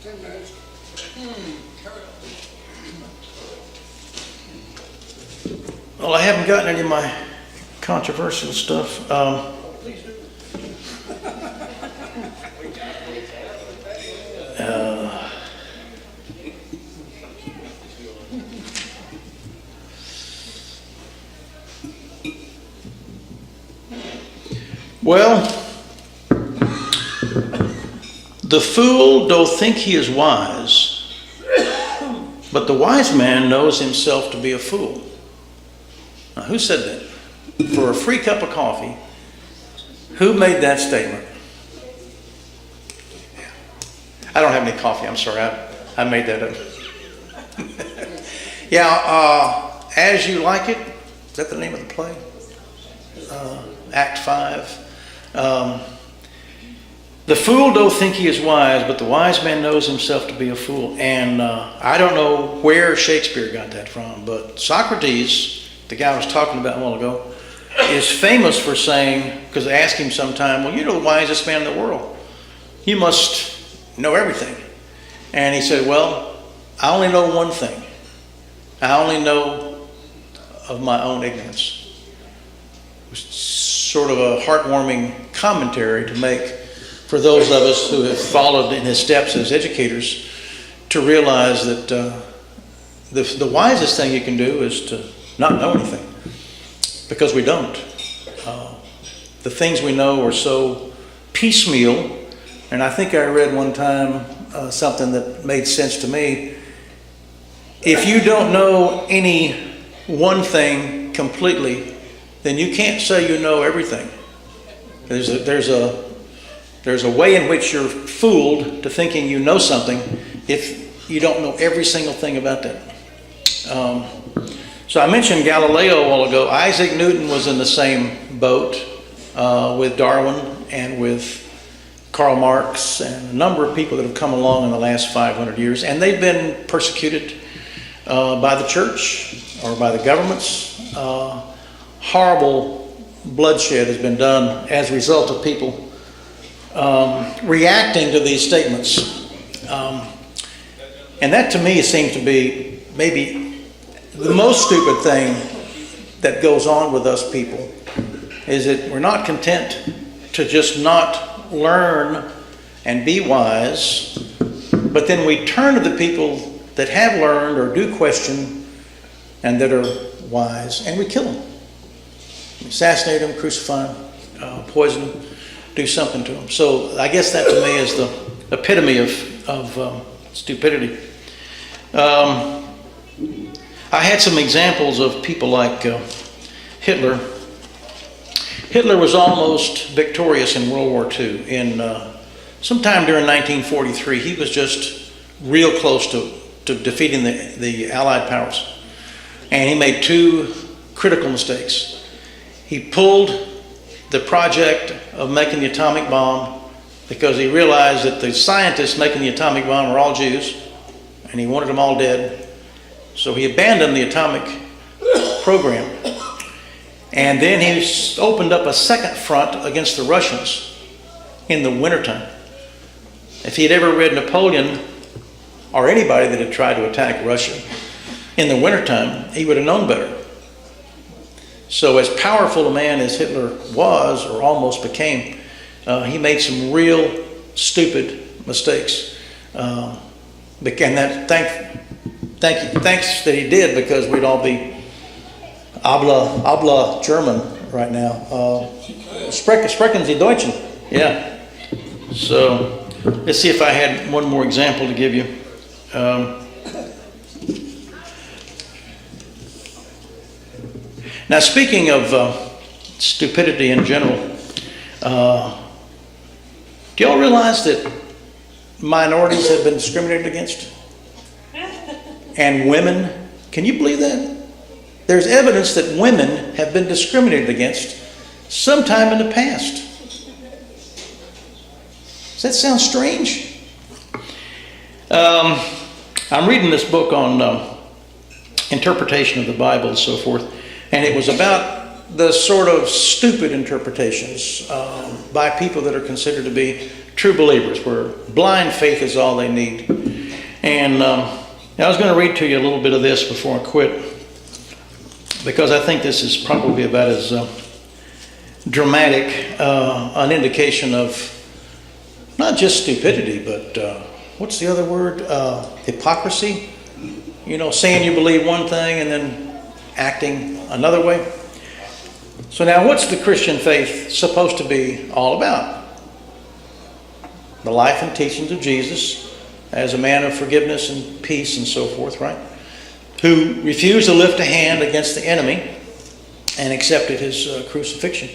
10 minutes. Well, I haven't gotten any of my controversial stuff. Please do. Well, the fool doth think he is wise, but the wise man knows himself to be a fool. Now, who said that? For a free cup of coffee, who made that statement? I don't have any coffee, I'm sorry, I made that up. Yeah, As You Like It, is that the name of the play? Act 5. The fool doth think he is wise, but the wise man knows himself to be a fool. And I don't know where Shakespeare got that from, but Socrates the guy I was talking about a while ago, is famous for saying, because I asked him sometime, well, you're the wisest man in the world. You must know everything. And he said, well, I only know one thing. I only know of my own ignorance. It was sort of a heartwarming commentary to make for those of us who have followed in his steps as educators, to realize that the wisest thing you can do is to not know anything, because we don't. The things we know are so piecemeal, and I think I read one time something that made sense to me. If you don't know any one thing completely, then you can't say you know everything. There's a way in which you're fooled to thinking you know something if you don't know every single thing about that. So I mentioned Galileo a while ago. Isaac Newton was in the same boat with Darwin and with Karl Marx and a number of people that have come along in the last 500 years, and they've been persecuted by the church or by the governments. Horrible bloodshed has been done as a result of people reacting to these statements. And that to me seems to be maybe the most stupid thing that goes on with us people, is that we're not content to just not learn and be wise, but then we turn to the people that have learned or do question and that are wise, and we kill them. Assassinate them, crucify them, poison them, do something to them. So I guess that to me is the epitome of stupidity. I had some examples of people like Hitler. Hitler was almost victorious in World War II. Sometime during 1943, he was just real close to defeating the Allied powers. And he made two critical mistakes. He pulled the project of making the atomic bomb because he realized that the scientists making the atomic bomb were all Jews, and he wanted them all dead. So he abandoned the atomic program. And then he opened up a second front against the Russians in the wintertime. If he had ever read Napoleon, or anybody that had tried to attack Russia in the wintertime, he would have known better. So as powerful a man as Hitler was, or almost became, he made some real stupid mistakes. And that thanks that he did, because we'd all be habla German right now. Sprechen Sie Deutschen? Yeah. So let's see if I had one more example to give you. Now, speaking of stupidity in general, do y'all realize that minorities have been discriminated against? And women? Can you believe that? There's evidence that women have been discriminated against sometime in the past. Does that sound strange? I'm reading this book on interpretation of the Bible and so forth, and it was about the sort of stupid interpretations by people that are considered to be true believers, where blind faith is all they need. And I was going to read to you a little bit of this before I quit, because I think this is probably about as dramatic an indication of not just stupidity, but what's the other word? Hypocrisy. You know, saying you believe one thing and then acting another way. So now, what's the Christian faith supposed to be all about? The life and teachings of Jesus as a man of forgiveness and peace and so forth, right? Who refused to lift a hand against the enemy and accepted his crucifixion,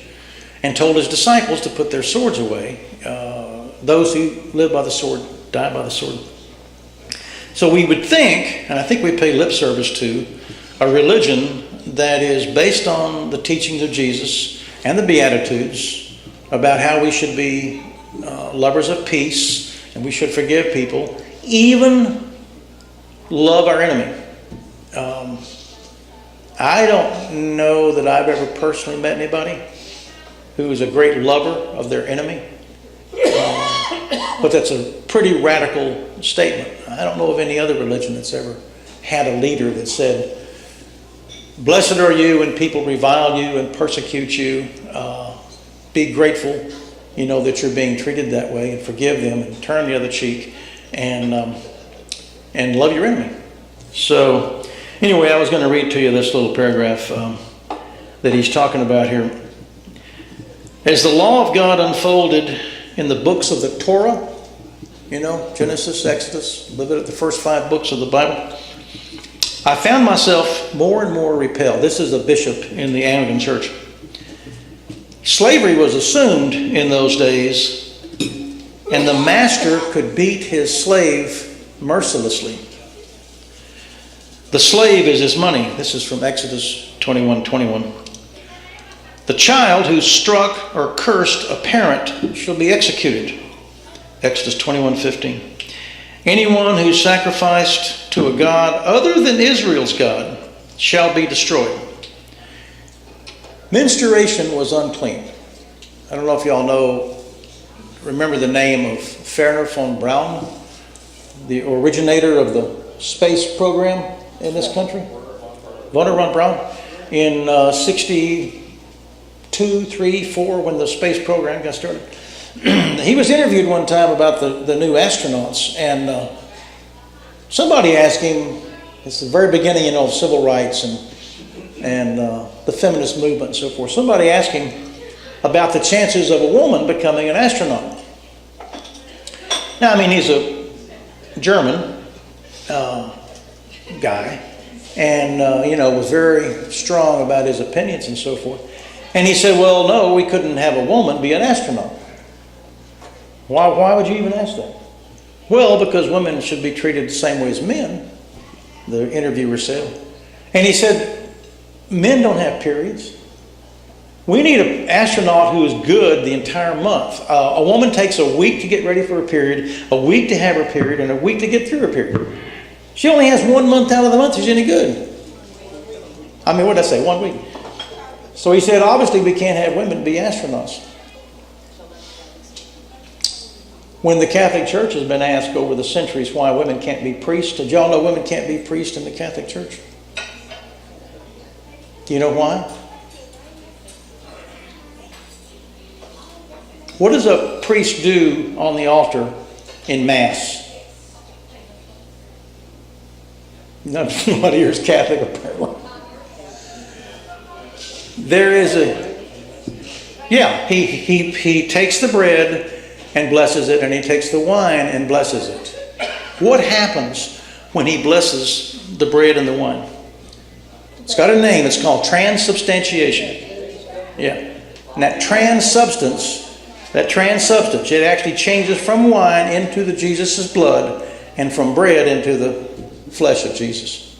and told his disciples to put their swords away. Those who live by the sword die by the sword. So we would think, and I think we pay lip service to, a religion that is based on the teachings of Jesus and the Beatitudes about how we should be lovers of peace, and we should forgive people, even love our enemy. I don't know that I've ever personally met anybody who is a great lover of their enemy. But that's a pretty radical statement. I don't know of any other religion that's ever had a leader that said, blessed are you when people revile you and persecute you. Be grateful, that you're being treated that way, and forgive them and turn the other cheek and love your enemy. So anyway, I was going to read to you this little paragraph that he's talking about here. As the law of God unfolded in the books of the Torah, Genesis, Exodus, the first 5 books of the Bible, I found myself more and more repelled. This is a bishop in the Anglican Church. Slavery was assumed in those days, and the master could beat his slave mercilessly. The slave is his money. This is from Exodus 21:21. The child who struck or cursed a parent shall be executed. Exodus 21:15. Anyone who sacrificed to a god other than Israel's God shall be destroyed. Menstruation was unclean. I don't know if y'all remember the name of Werner von Braun, the originator of the space program in this country. Werner von Braun. In 62, 3, 4, when the space program got started. He was interviewed one time about the new astronauts, and somebody asked him, it's the very beginning, of civil rights and the feminist movement and so forth. Somebody asked him about the chances of a woman becoming an astronaut. Now, he's a German guy, and was very strong about his opinions and so forth. And he said, well, no, we couldn't have a woman be an astronaut. Why would you even ask that? Well, because women should be treated the same way as men, the interviewer said. And he said, men don't have periods. We need an astronaut who is good the entire month. A woman takes a week to get ready for a period, a week to have her period, and a week to get through her period. She only has 1 month out of the month. She's any good. What did I say? 1 week. So he said, obviously we can't have women be astronauts. When the Catholic Church has been asked over the centuries why women can't be priests, did y'all know women can't be priests in the Catholic Church? Do you know why? What does a priest do on the altar in Mass? Nobody here is Catholic, apparently. There is he takes the bread and blesses it, and he takes the wine and blesses it. What happens when he blesses the bread and the wine? It's got a name. It's called transubstantiation. Yeah. And that transubstance, it actually changes from wine into the Jesus' blood and from bread into the flesh of Jesus.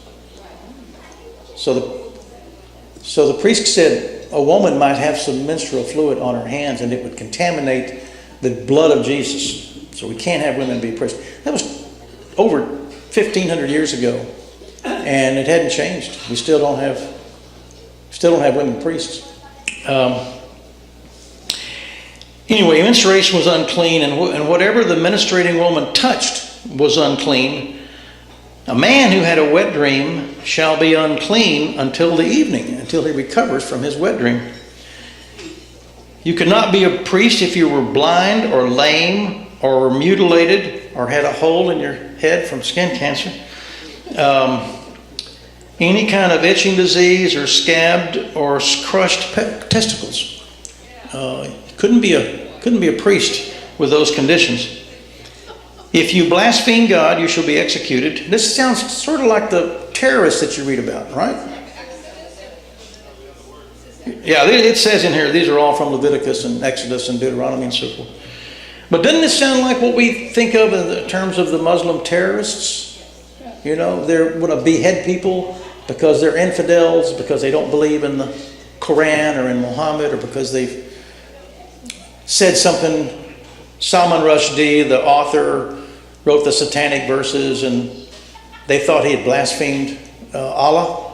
So the priest said a woman might have some menstrual fluid on her hands and it would contaminate the blood of Jesus. So we can't have women be priests. That was over 1,500 years ago, and it hadn't changed. We still don't have women priests. Anyway, menstruation was unclean, and whatever the menstruating woman touched was unclean. A man who had a wet dream shall be unclean until the evening, until he recovers from his wet dream. You could not be a priest if you were blind or lame or were mutilated or had a hole in your head from skin cancer. Any kind of itching disease or scabbed or crushed testicles. Couldn't be a priest with those conditions. If you blaspheme God, you shall be executed. This sounds sort of like the terrorists that you read about, right? Yeah, it says in here, these are all from Leviticus and Exodus and Deuteronomy and so forth. But doesn't this sound like what we think of in terms of the Muslim terrorists? They're going to behead people because they're infidels, because they don't believe in the Quran or in Muhammad, or because they've said something. Salman Rushdie, the author, wrote the satanic verses, and they thought he had blasphemed Allah.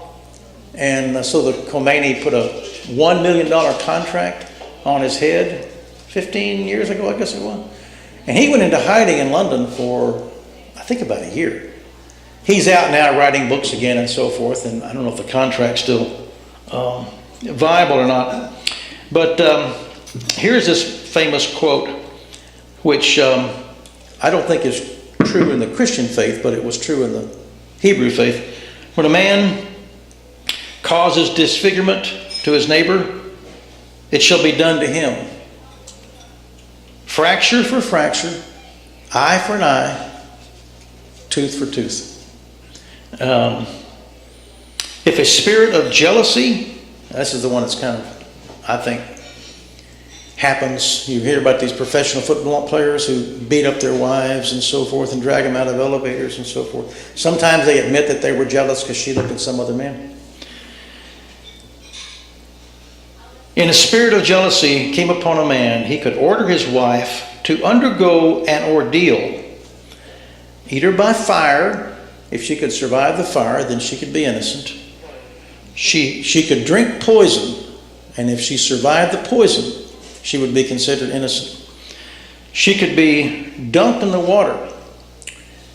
And so the Khomeini put a $1 million contract on his head 15 years ago, I guess it was. And he went into hiding in London for, I think, about a year. He's out now writing books again and so forth, and I don't know if the contract's still viable or not. But here's this famous quote, which I don't think is true in the Christian faith, but it was true in the Hebrew faith. When a man causes disfigurement to his neighbor, it shall be done to him. Fracture for fracture, eye for an eye, tooth for tooth. If a spirit of jealousy, this is the one that's kind of, I think, happens. You hear about these professional football players who beat up their wives and so forth and drag them out of elevators and so forth. Sometimes they admit that they were jealous because she looked at some other man. In a spirit of jealousy came upon a man, he could order his wife to undergo an ordeal, either by fire. If she could survive the fire, then she could be innocent. She could drink poison, and if she survived the poison, she would be considered innocent. She could be dunked in the water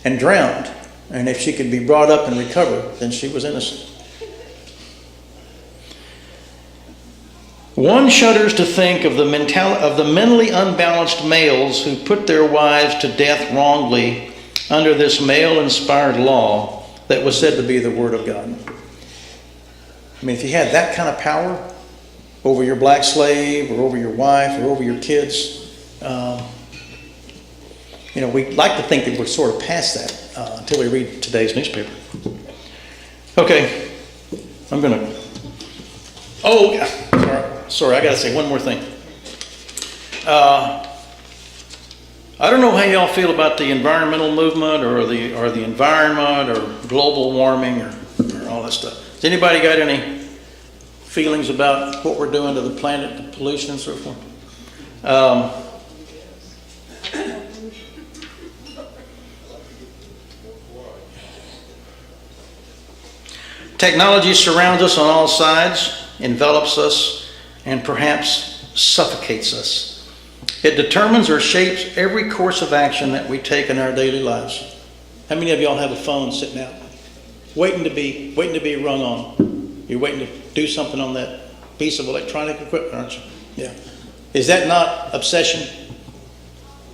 and drowned, and if she could be brought up and recover, then she was innocent. One shudders to think of the mentally unbalanced males who put their wives to death wrongly under this male-inspired law that was said to be the Word of God. I mean, if you had that kind of power over your black slave or over your wife or over your kids, we like to think that we're sort of past that until we read today's newspaper. Okay, I'm going to... Sorry, I got to say one more thing. I don't know how y'all feel about the environmental movement or the environment or global warming or all that stuff. Has anybody got any feelings about what we're doing to the planet, the pollution and so forth? Technology surrounds us on all sides, envelops us, and perhaps suffocates us. It determines or shapes every course of action that we take in our daily lives. How many of y'all have a phone sitting out, waiting to be rung on? You're waiting to do something on that piece of electronic equipment, aren't you? Yeah. Is that not obsession?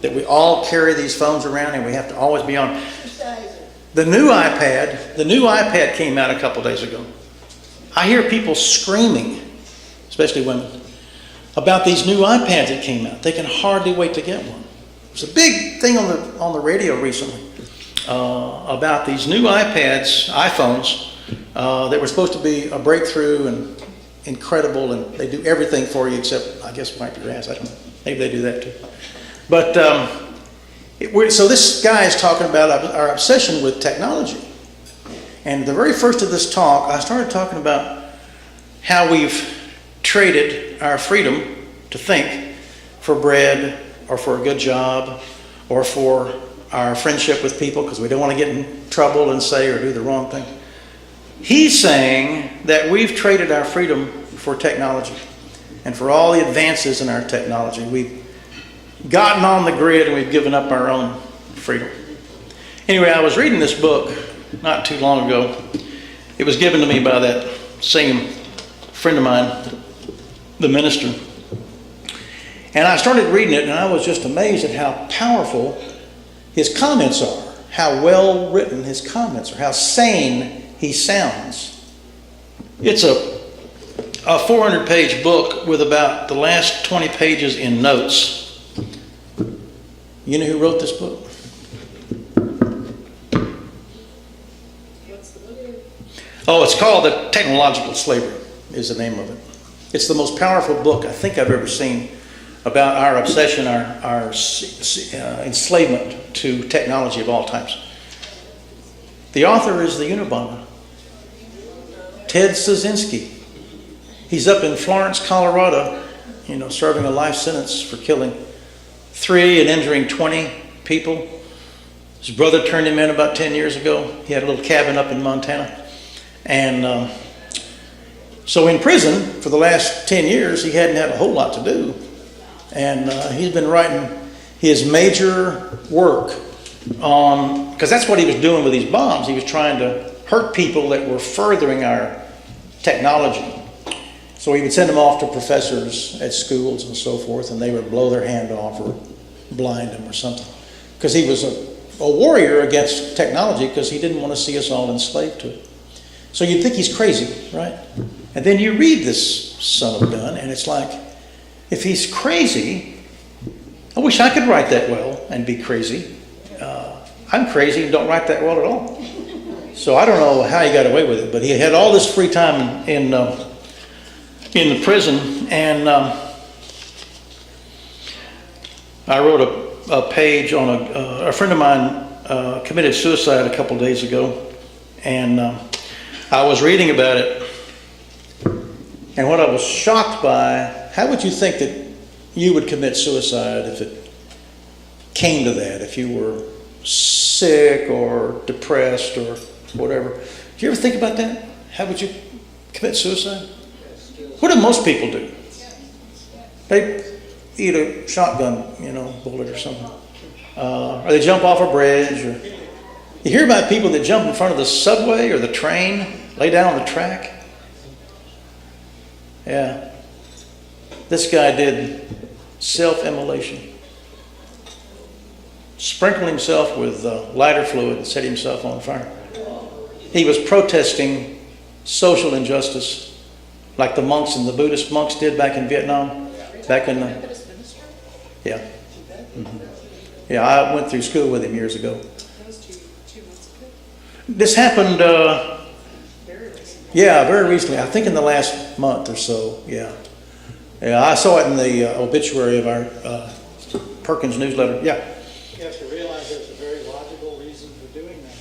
That we all carry these phones around and we have to always be on. The new iPad came out a couple days ago. I hear people screaming, especially women, about these new iPads that came out. They can hardly wait to get one. There's a big thing on the radio recently about these new iPhones that were supposed to be a breakthrough and incredible, and they do everything for you except, I guess, wipe your ass. I don't know. Maybe they do that too. But so this guy is talking about our obsession with technology. And the very first of this talk, I started talking about how we've traded our freedom to think for bread or for a good job or for our friendship with people because we don't want to get in trouble and say or do the wrong thing. He's saying that we've traded our freedom for technology and for all the advances in our technology. We've gotten on the grid and we've given up our own freedom. Anyway, I was reading this book not too long ago. It was given to me by that same friend of mine, the minister. And I started reading it and I was just amazed at how powerful his comments are, how well written his comments are, how sane he sounds. It's a 400-page book with about the last 20 pages in notes. You know who wrote this book? Oh, it's called The Technological Slavery is the name of it. It's the most powerful book I think I've ever seen about our obsession, our enslavement to technology of all types. The author is the Unabomber, Ted Kaczynski. He's up in Florence, Colorado, serving a life sentence for killing 3 and injuring 20 people. His brother turned him in about 10 years ago. He had a little cabin up in Montana. And So in prison for the last 10 years, he hadn't had a whole lot to do. And he's been writing his major work on, because that's what he was doing with these bombs. He was trying to hurt people that were furthering our technology. So he would send them off to professors at schools and so forth, and they would blow their hand off or blind them or something. Because he was a warrior against technology, because he didn't want to see us all enslaved to it. So you'd think he's crazy, right? And then you read this son of a gun, and it's like, if he's crazy, I wish I could write that well and be crazy. I'm crazy and don't write that well at all. So I don't know how he got away with it, but he had all this free time in the prison, and I wrote a page on a friend of mine committed suicide a couple days ago, and I was reading about it, and what I was shocked by, how would you think that you would commit suicide if it came to that, if you were sick or depressed or whatever? Do you ever think about that? How would you commit suicide? What do most people do? They eat a shotgun, bullet or something. Or they jump off a bridge. Or you hear about people that jump in front of the subway or the train, lay down on the track. Yeah. This guy did self-immolation. Sprinkled himself with lighter fluid and set himself on fire. He was protesting social injustice, like the monks and the Buddhist monks did back in Vietnam. Back in the... Yeah. Mm-hmm. Yeah, I went through school with him years ago. That was two months ago. This happened, Very recently. yeah, very recently. I think in the last month or so, yeah. Yeah, I saw it in the obituary of our Perkins newsletter. Yeah. You have to realize there's a very logical reason for doing that.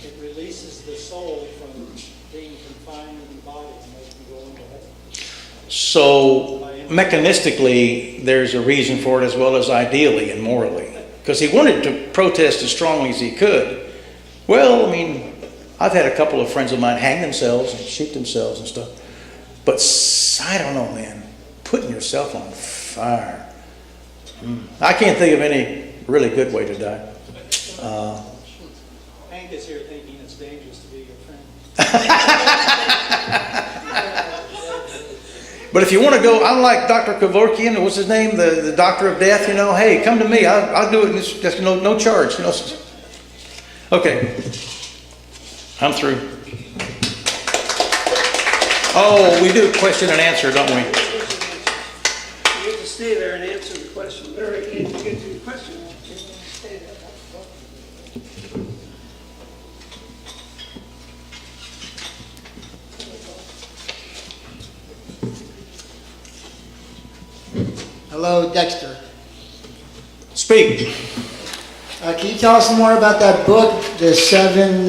It releases the soul from being confined in the body and makes you go into heaven. So mechanistically, there's a reason for it as well as ideally and morally. Because he wanted to protest as strongly as he could. Well, I mean, I've had a couple of friends of mine hang themselves and shoot themselves and stuff. But I don't know, man. Putting yourself on fire. I can't think of any really good way to die. Hank is here thinking it's dangerous to be your friend. But if you want to go, I'm like Dr. Kevorkian, what's his name? The doctor of death, hey, come to me. I'll do it. And it's just no charge. Okay. I'm through. Oh, we do question and answer, don't we? You have to stay there and answer the question. Or you get to the question. Stay there. Hello, Dexter. Speak. Can you tell us more about that book, the seven,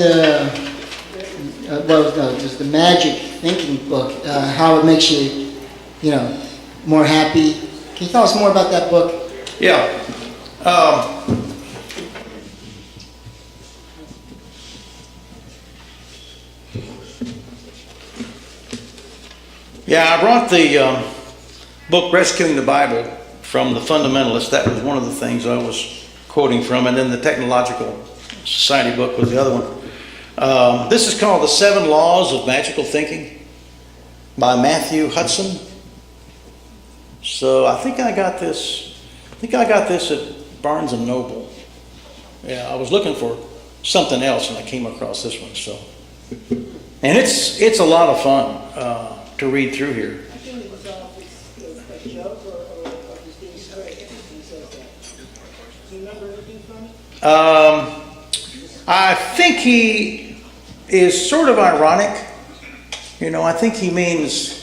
just the magic thinking book, how it makes you, more happy? Can you tell us more about that book? Yeah. I brought the book Rescuing the Bible from the Fundamentalists. That was one of the things I was quoting from, and then the Technological Society book was the other one. This is called The 7 Laws of Magical Thinking by Matthew Hudson. So I think I got this at Barnes and Noble. Yeah, I was looking for something else and I came across this one. So, and it's a lot of fun to read through here. I think it was a joke or just being straight. He says that. Do you remember anything from it? I think he is sort of ironic. I think he means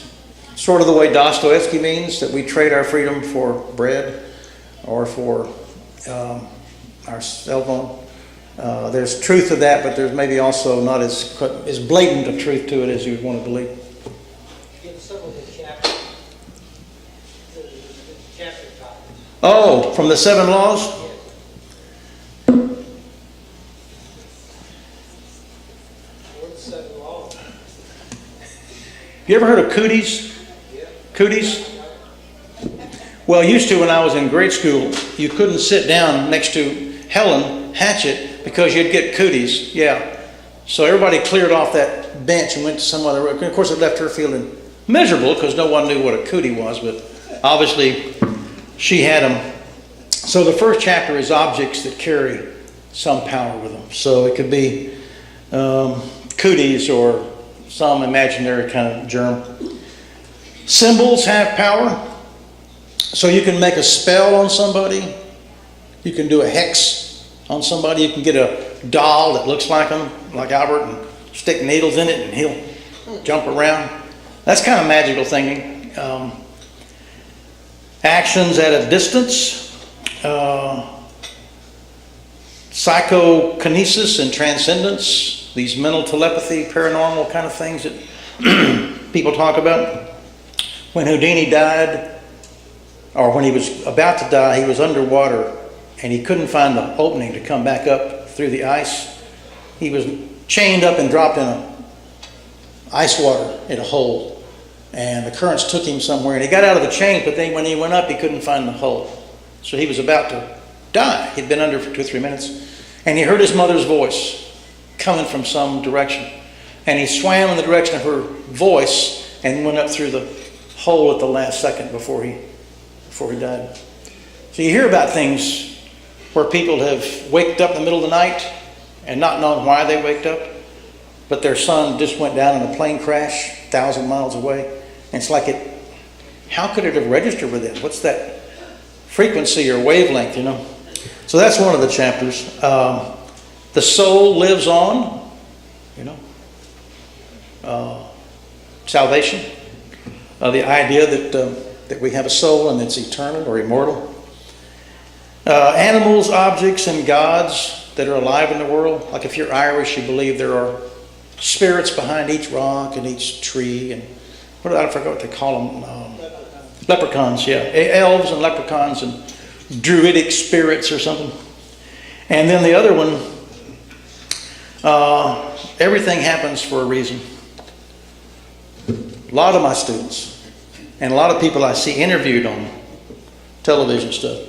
sort of the way Dostoevsky means, that we trade our freedom for bread or for our cell phone. There's truth to that, but there's maybe also not as blatant a truth to it as you would want to believe. Give some of the chapter topics. Oh, from the 7 Laws? Or the 7 laws. You ever heard of cooties? Cooties? Well, used to when I was in grade school, you couldn't sit down next to Helen Hatchett because you'd get cooties. Yeah. So everybody cleared off that bench and went to some other room. Of course, it left her feeling miserable because no one knew what a cootie was, but obviously she had them. So the first chapter is objects that carry some power with them. So it could be cooties or some imaginary kind of germ. Symbols have power. So you can make a spell on somebody. You can do a hex on somebody. You can get a doll that looks like him, like Albert, and stick needles in it and he'll jump around. That's kind of magical thinking. Actions at a distance. Psychokinesis and transcendence. These mental telepathy, paranormal kind of things that people talk about. When Houdini died, or when he was about to die, he was underwater and he couldn't find the opening to come back up through the ice. He was chained up and dropped in ice water in a hole. And the currents took him somewhere and he got out of the chain, but then when he went up, he couldn't find the hole. So he was about to die. He'd been under for 2 or 3 minutes. And he heard his mother's voice coming from some direction. And he swam in the direction of her voice and went up through the hole at the last second before he died. So you hear about things where people have waked up in the middle of the night and not known why they waked up, but their son just went down in a plane crash 1,000 miles away. And it's like how could it have registered with them? What's that frequency or wavelength, you know? So that's one of the chapters. The soul lives on, you know. Salvation. The idea that we have a soul and it's eternal or immortal. Animals, objects, and gods that are alive in the world. Like if you're Irish, you believe there are spirits behind each rock and each tree. And I forgot what they call them. Leprechauns, yeah. Elves and leprechauns and druidic spirits or something. And then the other one, everything happens for a reason. A lot of my students and a lot of people I see interviewed on television stuff,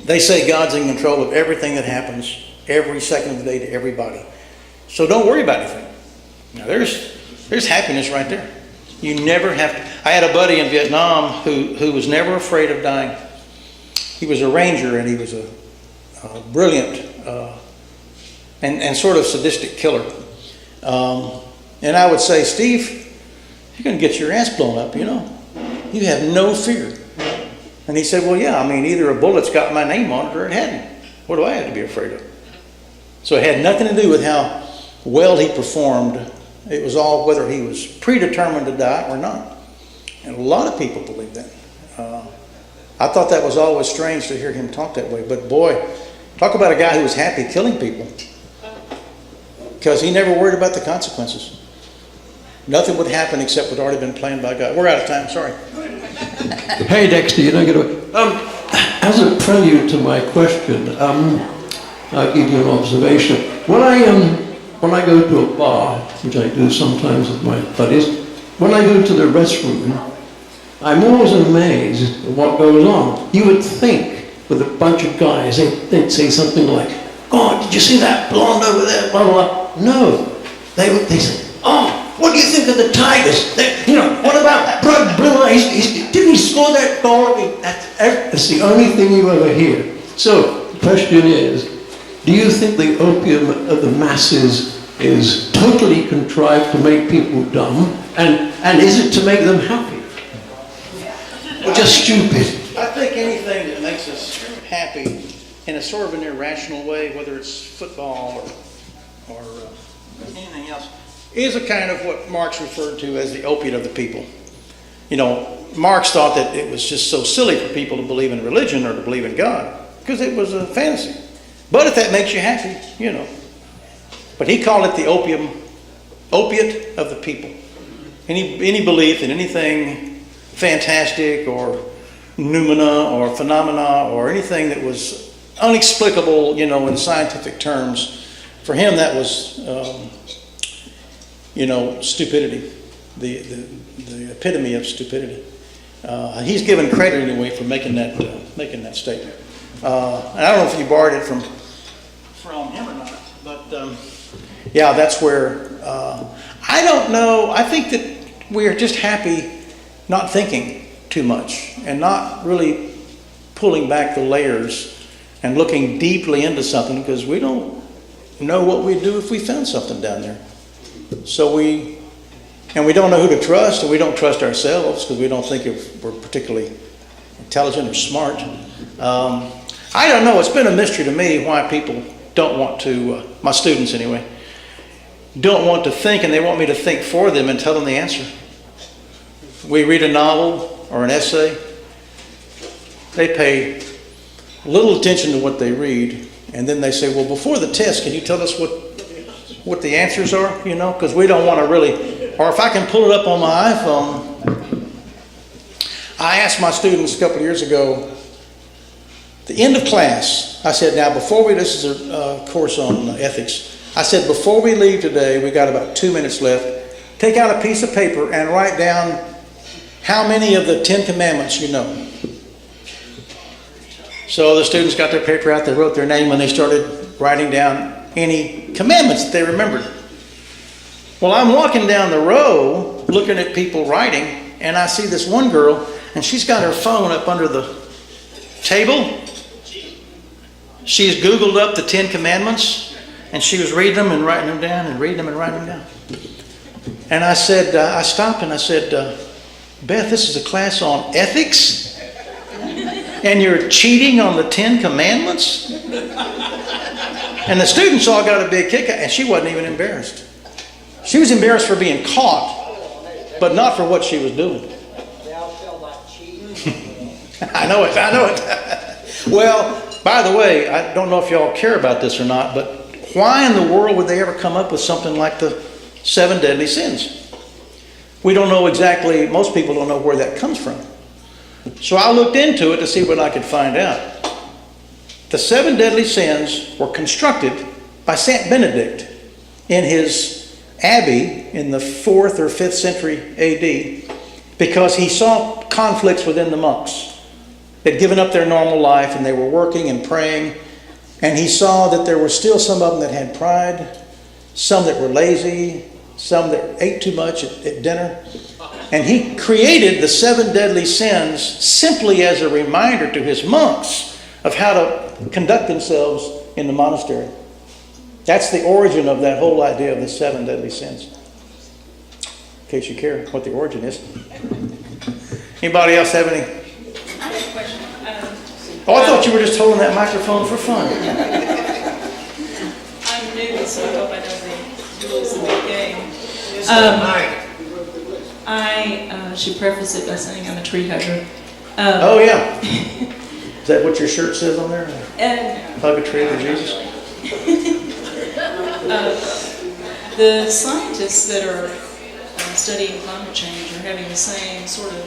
they say God's in control of everything that happens every second of the day to everybody. So don't worry about anything. Now there's happiness right there. You never have to. I had a buddy in Vietnam who was never afraid of dying. He was a ranger and he was a brilliant and sort of sadistic killer. And I would say, Steve, you're going to get your ass blown up, you know. You have no fear. And he said, well, yeah, I mean, either a bullet's got my name on it or it hadn't. What do I have to be afraid of? So it had nothing to do with how well he performed. It was all whether he was predetermined to die or not. And a lot of people believe that. I thought that was always strange to hear him talk that way. But boy, talk about a guy who was happy killing people. Because he never worried about the consequences. Nothing would happen except what had already been planned by God. We're out of time, sorry. Hey Dexter, you don't get away. As a prelude to my question, I'll give you an observation. When I go to a bar, which I do sometimes with my buddies, when I go to the restroom, I'm always amazed at what goes on. You would think with a bunch of guys, they'd say something like, "God, did you see that blonde over there?" Blah, blah, blah. No, they say, "Oh, what do you think of the Tigers? What about Bruno? Didn't he score that goal?" I mean, that's the only thing you ever hear. So the question is, do you think the opium of the masses is totally contrived to make people dumb, and is it to make them happy? Or just stupid? I think anything that makes us happy in a sort of an irrational way, whether it's football or anything else, is a kind of what Marx referred to as the opiate of the people. You know, Marx thought that it was just so silly for people to believe in religion or to believe in God, because it was a fantasy. But if that makes you happy, you know. But he called it the opiate of the people. Any belief in anything fantastic or noumena or phenomena or anything that was unexplicable, you know, in scientific terms, for him that was, stupidity. the epitome of stupidity. He's given credit anyway for making that statement. And I don't know if you borrowed it from him or not, but yeah, that's where I don't know. I think that we are just happy not thinking too much and not really pulling back the layers and looking deeply into something, because we don't know what we'd do if we found something down there. So we don't know who to trust, and we don't trust ourselves because we don't think we're particularly intelligent or smart. I don't know. It's been a mystery to me why people don't want to, my students anyway, don't want to think, and they want me to think for them and tell them the answer. We read a novel or an essay. They pay little attention to what they read, and then they say, well, before the test, can you tell us what the answers are? You know, because we don't want to really, or if I can pull it up on my iPhone. I asked my students a couple of years ago, the end of class, I said, now this is a course on ethics. I said, before we leave today, we got about 2 minutes left. Take out a piece of paper and write down how many of the 10 Commandments you know. So the students got their paper out, they wrote their name, and they started writing down any commandments that they remembered. Well, I'm walking down the row looking at people writing, and I see this one girl, and she's got her phone up under the table. She's Googled up the 10 Commandments, and she was reading them and writing them down and reading them and writing them down. And I said, I stopped and I said, Beth, this is a class on ethics? And you're cheating on the 10 Commandments? And the students all got a big kick out, and she wasn't even embarrassed. She was embarrassed for being caught, but not for what she was doing. They all feel like cheating. I know it. Well, by the way, I don't know if y'all care about this or not, but why in the world would they ever come up with something like the 7 deadly sins? We don't know exactly, most people don't know where that comes from. So I looked into it to see what I could find out. The 7 deadly sins were constructed by Saint Benedict in his abbey in the 4th or 5th century AD, because he saw conflicts within the monks. They'd given up their normal life and they were working and praying, and he saw that there were still some of them that had pride, some that were lazy, some that ate too much at dinner. And he created the 7 deadly sins simply as a reminder to his monks of how to conduct themselves in the monastery. That's the origin of that whole idea of the 7 deadly sins. In case you care what the origin is. Anybody else have any? I have a question. Oh, I thought you were just holding that microphone for fun. I'm new, so I hope I know the rules of the game. I should preface it by saying I'm a tree hugger. Oh, yeah. Is that what your shirt says on there? Hug a tree for Jesus? The scientists that are studying climate change are having the same sort of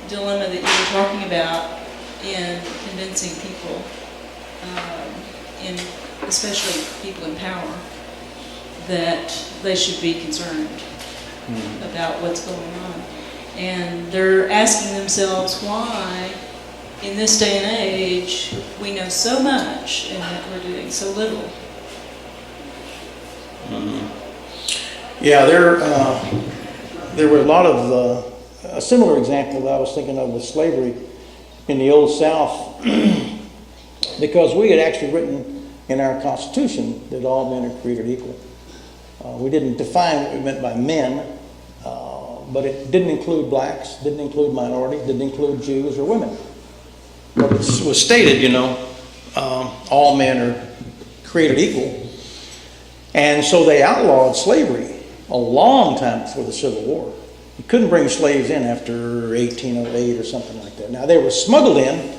dilemma that you were talking about in convincing people, especially people in power, that they should be concerned about what's going on. And they're asking themselves why, in this day and age, we know so much and that we're doing so little. Yeah, there were a lot of, a similar example that I was thinking of with slavery in the Old South, because we had actually written in our Constitution that all men are created equal. We didn't define what we meant by men, but it didn't include blacks, didn't include minorities, didn't include Jews or women. But it was stated, all men are created equal. And so they outlawed slavery a long time before the Civil War. You couldn't bring slaves in after 1808 or something like that. Now, they were smuggled in,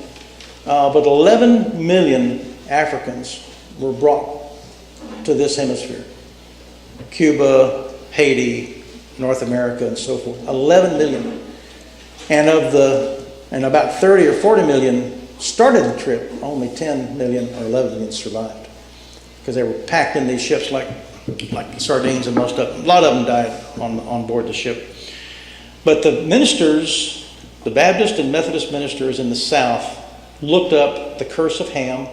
but 11 million Africans were brought to this hemisphere. Cuba, Haiti, North America, and so forth. 11 million. And about 30 or 40 million started the trip. Only 10 million or 11 million survived, because they were packed in these ships like sardines, and most of them, a lot of them died on board the ship. But the ministers, the Baptist and Methodist ministers in the South, looked up the curse of Ham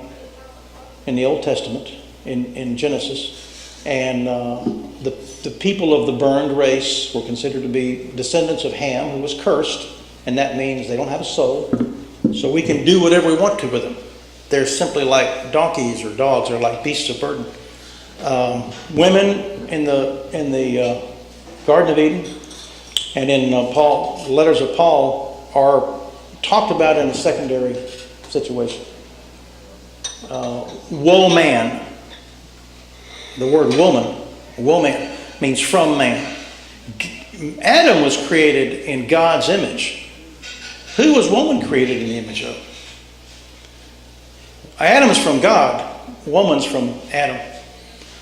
in the Old Testament, in Genesis, and the people of the burned race were considered to be descendants of Ham, who was cursed, and that means they don't have a soul, so we can do whatever we want to with them. They're simply like donkeys or dogs, or like beasts of burden. Women in the Garden of Eden and in the letters of Paul are talked about in a secondary situation. Woe man, the word woman means from man. Adam was created in God's image. Who was woman created in the image of? Adam is from God, woman's from Adam.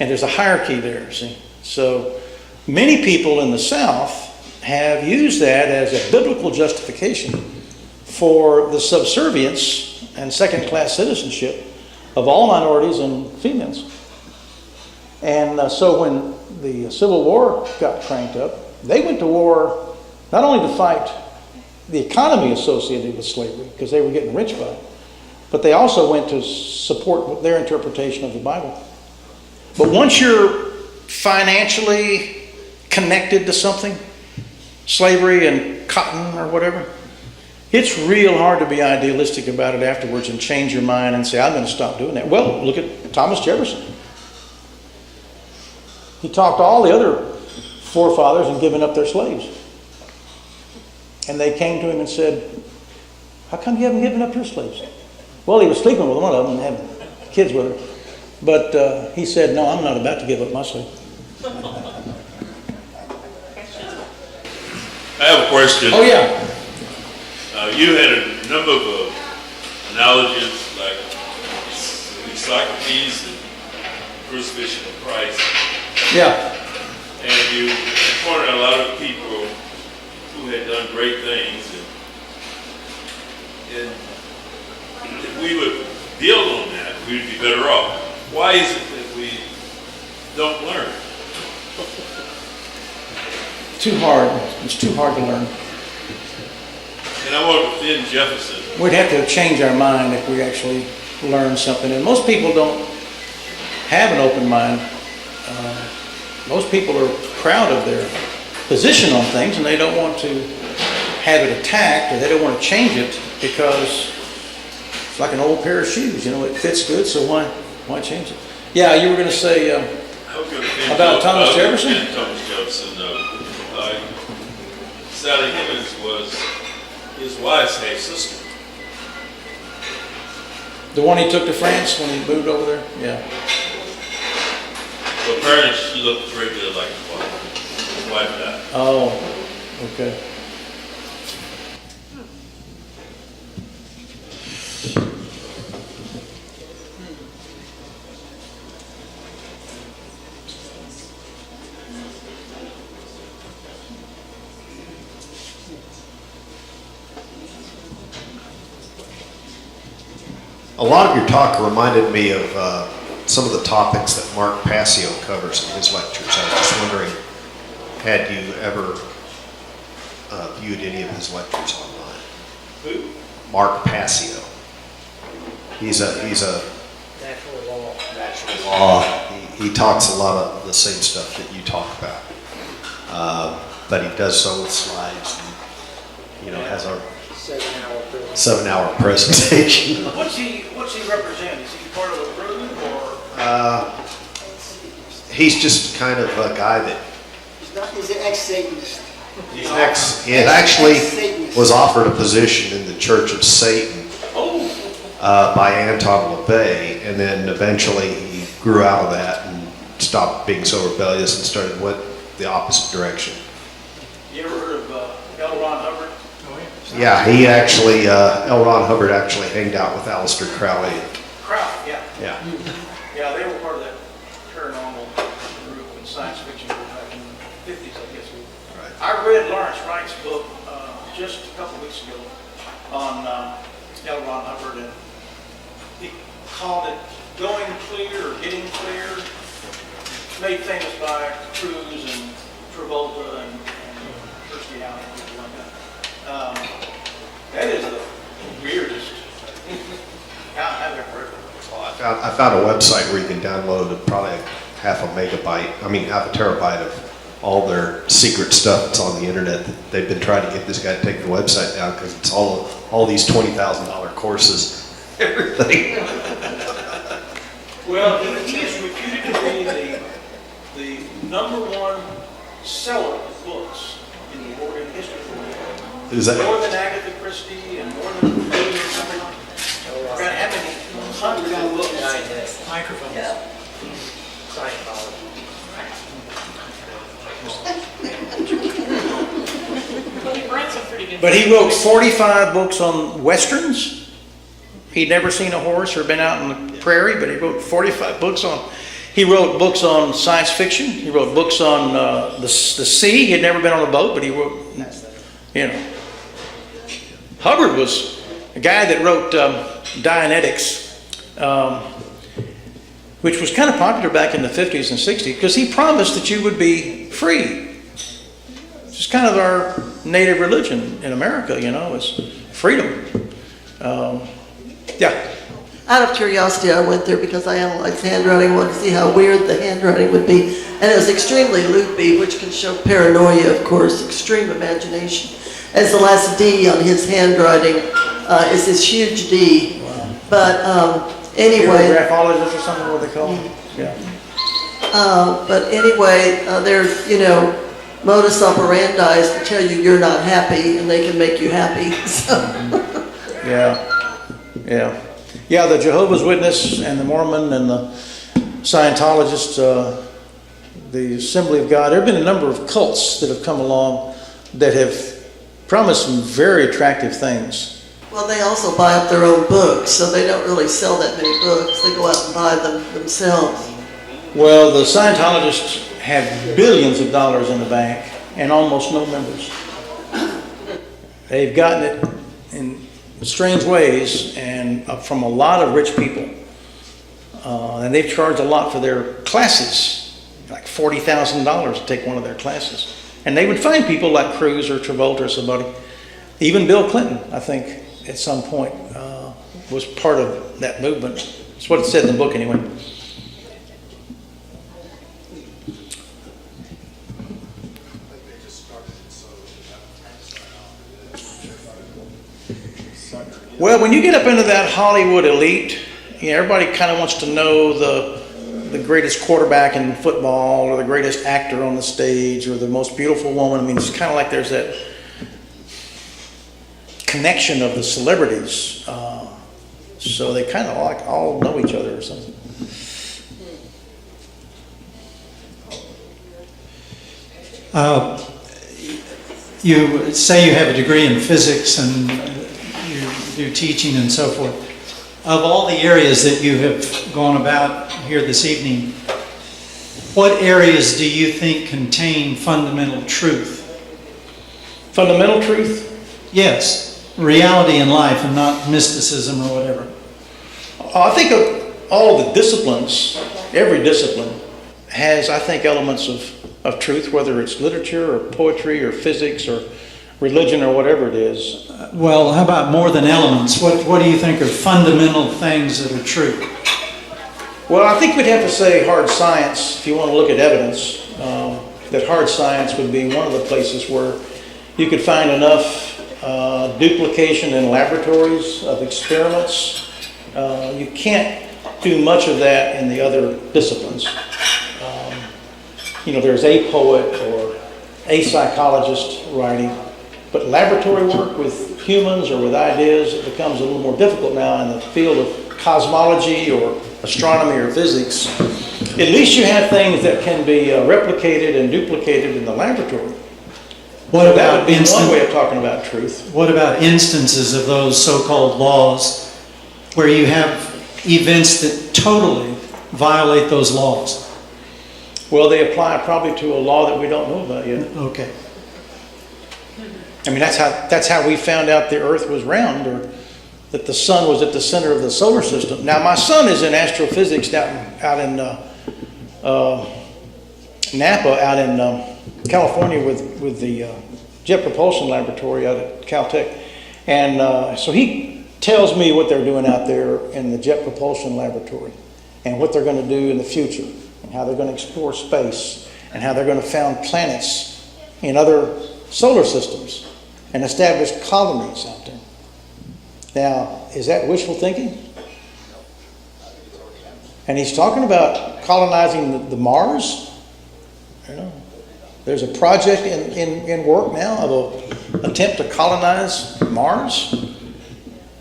And there's a hierarchy there, see? So many people in the South have used that as a biblical justification for the subservience and second-class citizenship of all minorities and females. And so when the Civil War got cranked up, they went to war not only to fight the economy associated with slavery, because they were getting rich by it, but they also went to support their interpretation of the Bible. But once you're financially connected to something, slavery and cotton or whatever, it's real hard to be idealistic about it afterwards and change your mind and say, I'm going to stop doing that. Well, look at Thomas Jefferson. He talked to all the other forefathers and given up their slaves. And they came to him and said, how come you haven't given up your slaves? Well, he was sleeping with one of them and having kids with her. But he said, no, I'm not about to give up my slaves. I have a question. Oh, yeah. You had a number of analogies like Socrates and crucifixion of Christ. Yeah. And you pointed out a lot of people who had done great things. And if we would build on that, we would be better off. Why is it that we don't learn? Too hard. It's too hard to learn. And I want to defend Jefferson. We'd have to change our mind if we actually learn something. And most people don't have an open mind. Most people are proud of their position on things and they don't want to have it attacked, or they don't want to change it because it's like an old pair of shoes. You know, it fits good, so why change it? Yeah, you were going to say about Thomas Jefferson? Thomas Jefferson. Sally Hemings was his wife's half sister. The one he took to France when he moved over there? Yeah. Well, apparently she looked very good like his wife. His wife died. Oh, okay. A lot of your talk reminded me of some of the topics that Mark Passio covers in his lectures. I was just wondering, had you ever viewed any of his lectures online? Who? Mark Passio. He's a natural law. He talks a lot of the same stuff that you talk about, but he does so with slides. And, you know, has a 7-hour presentation. What's he represent? Is he part of a group or? He's just kind of a guy that He's an ex-Satanist. he actually was offered a position in the Church of Satan by Anton LaVey, and then eventually he grew out of that and stopped being so rebellious and went the opposite direction. You ever heard of L. Ron Hubbard? Yeah, he actually, L. Ron Hubbard actually hanged out with Aleister Crowley. Crowley, yeah. Yeah. Yeah, they were part of that paranormal group and science fiction group back in the 50s, I guess. Right. I read Lawrence Wright's book just a couple weeks ago on L. Ron Hubbard, and he called it Going Clear or Getting Clear, made famous by Cruz and Travolta and Kirstie Alley and people like That is the weirdest. I've never heard of it. I found a website where you can download probably half a terabyte of all their secret stuff that's on the internet. They've been trying to get this guy to take the website down because it's all these $20,000 courses, everything. Well, he is reputed to be the #1 seller of books in the Oregon history. Is that More than Agatha Christie and more than William something. How many hundreds of books? Microphones. But he wrote 45 books on Westerns. He'd never seen a horse or been out in the prairie, but he wrote 45 books on. He wrote books on science fiction. He wrote books on the sea. He had never been on a boat, but he wrote, you know. Hubbard was a guy that wrote Dianetics, which was kind of popular back in the 50s and 60s because he promised that you would be free. It's just kind of our native religion in America, you know, is freedom. Yeah. Out of curiosity, I went there because I analyzed handwriting, wanted to see how weird the handwriting would be. And it was extremely loopy, which can show paranoia, of course, extreme imagination. As the last D on his handwriting is this huge D. Wow. But anyway. Graphologist or something, what they call them? Yeah. But anyway, there's, you know, modus operandi is to tell you you're not happy, and they can make you happy. So. Yeah, the Jehovah's Witness and the Mormon and the Scientologists, the Assembly of God, there have been a number of cults that have come along that have promised some very attractive things. Well, they also buy up their own books, so they don't really sell that many books. They go out and buy them themselves. Well, the Scientologists have billions of dollars in the bank and almost no members. They've gotten it in strange ways and from a lot of rich people. And they've charged a lot for their classes, like $40,000 to take one of their classes. And they would find people like Cruz or Travolta or somebody. Even Bill Clinton, I think, at some point was part of that movement. That's what it said in the book anyway. Well, when you get up into that Hollywood elite, you know, everybody kind of wants to know the greatest quarterback in football or the greatest actor on the stage or the most beautiful woman. I mean, it's kind of like there's that connection of the celebrities. So they kind of like all know each other or something. You say you have a degree in physics and you do teaching and so forth. Of all the areas that you have gone about here this evening, what areas do you think contain fundamental truth? Fundamental truth? Yes, reality in life and not mysticism or whatever. I think of all the disciplines, every discipline has, I think, elements of truth, whether it's literature or poetry or physics or religion or whatever it is. Well, how about more than elements? What do you think are fundamental things that are true? Well, I think we'd have to say hard science, if you want to look at evidence, that hard science would be one of the places where you could find enough duplication in laboratories of experiments. You can't do much of that in the other disciplines. You know, there's a poet or a psychologist writing, but laboratory work with humans or with ideas, it becomes a little more difficult now in the field of cosmology or astronomy or physics. At least you have things that can be replicated and duplicated in the laboratory. What so about that would be one way of talking about truth. What about instances of those so-called laws where you have events that totally violate those laws? Well, they apply probably to a law that we don't know about yet. Okay. I mean, that's how we found out the Earth was round, or that the sun was at the center of the solar system. Now, my son is in astrophysics out in Napa, out in California with the Jet Propulsion Laboratory out at Caltech. And so he tells me what they're doing out there in the Jet Propulsion Laboratory and what they're going to do in the future and how they're going to explore space and how they're going to found planets in other solar systems and establish colonies out there. Now, is that wishful thinking? And he's talking about colonizing the Mars. You know, there's a project in work now of an attempt to colonize Mars.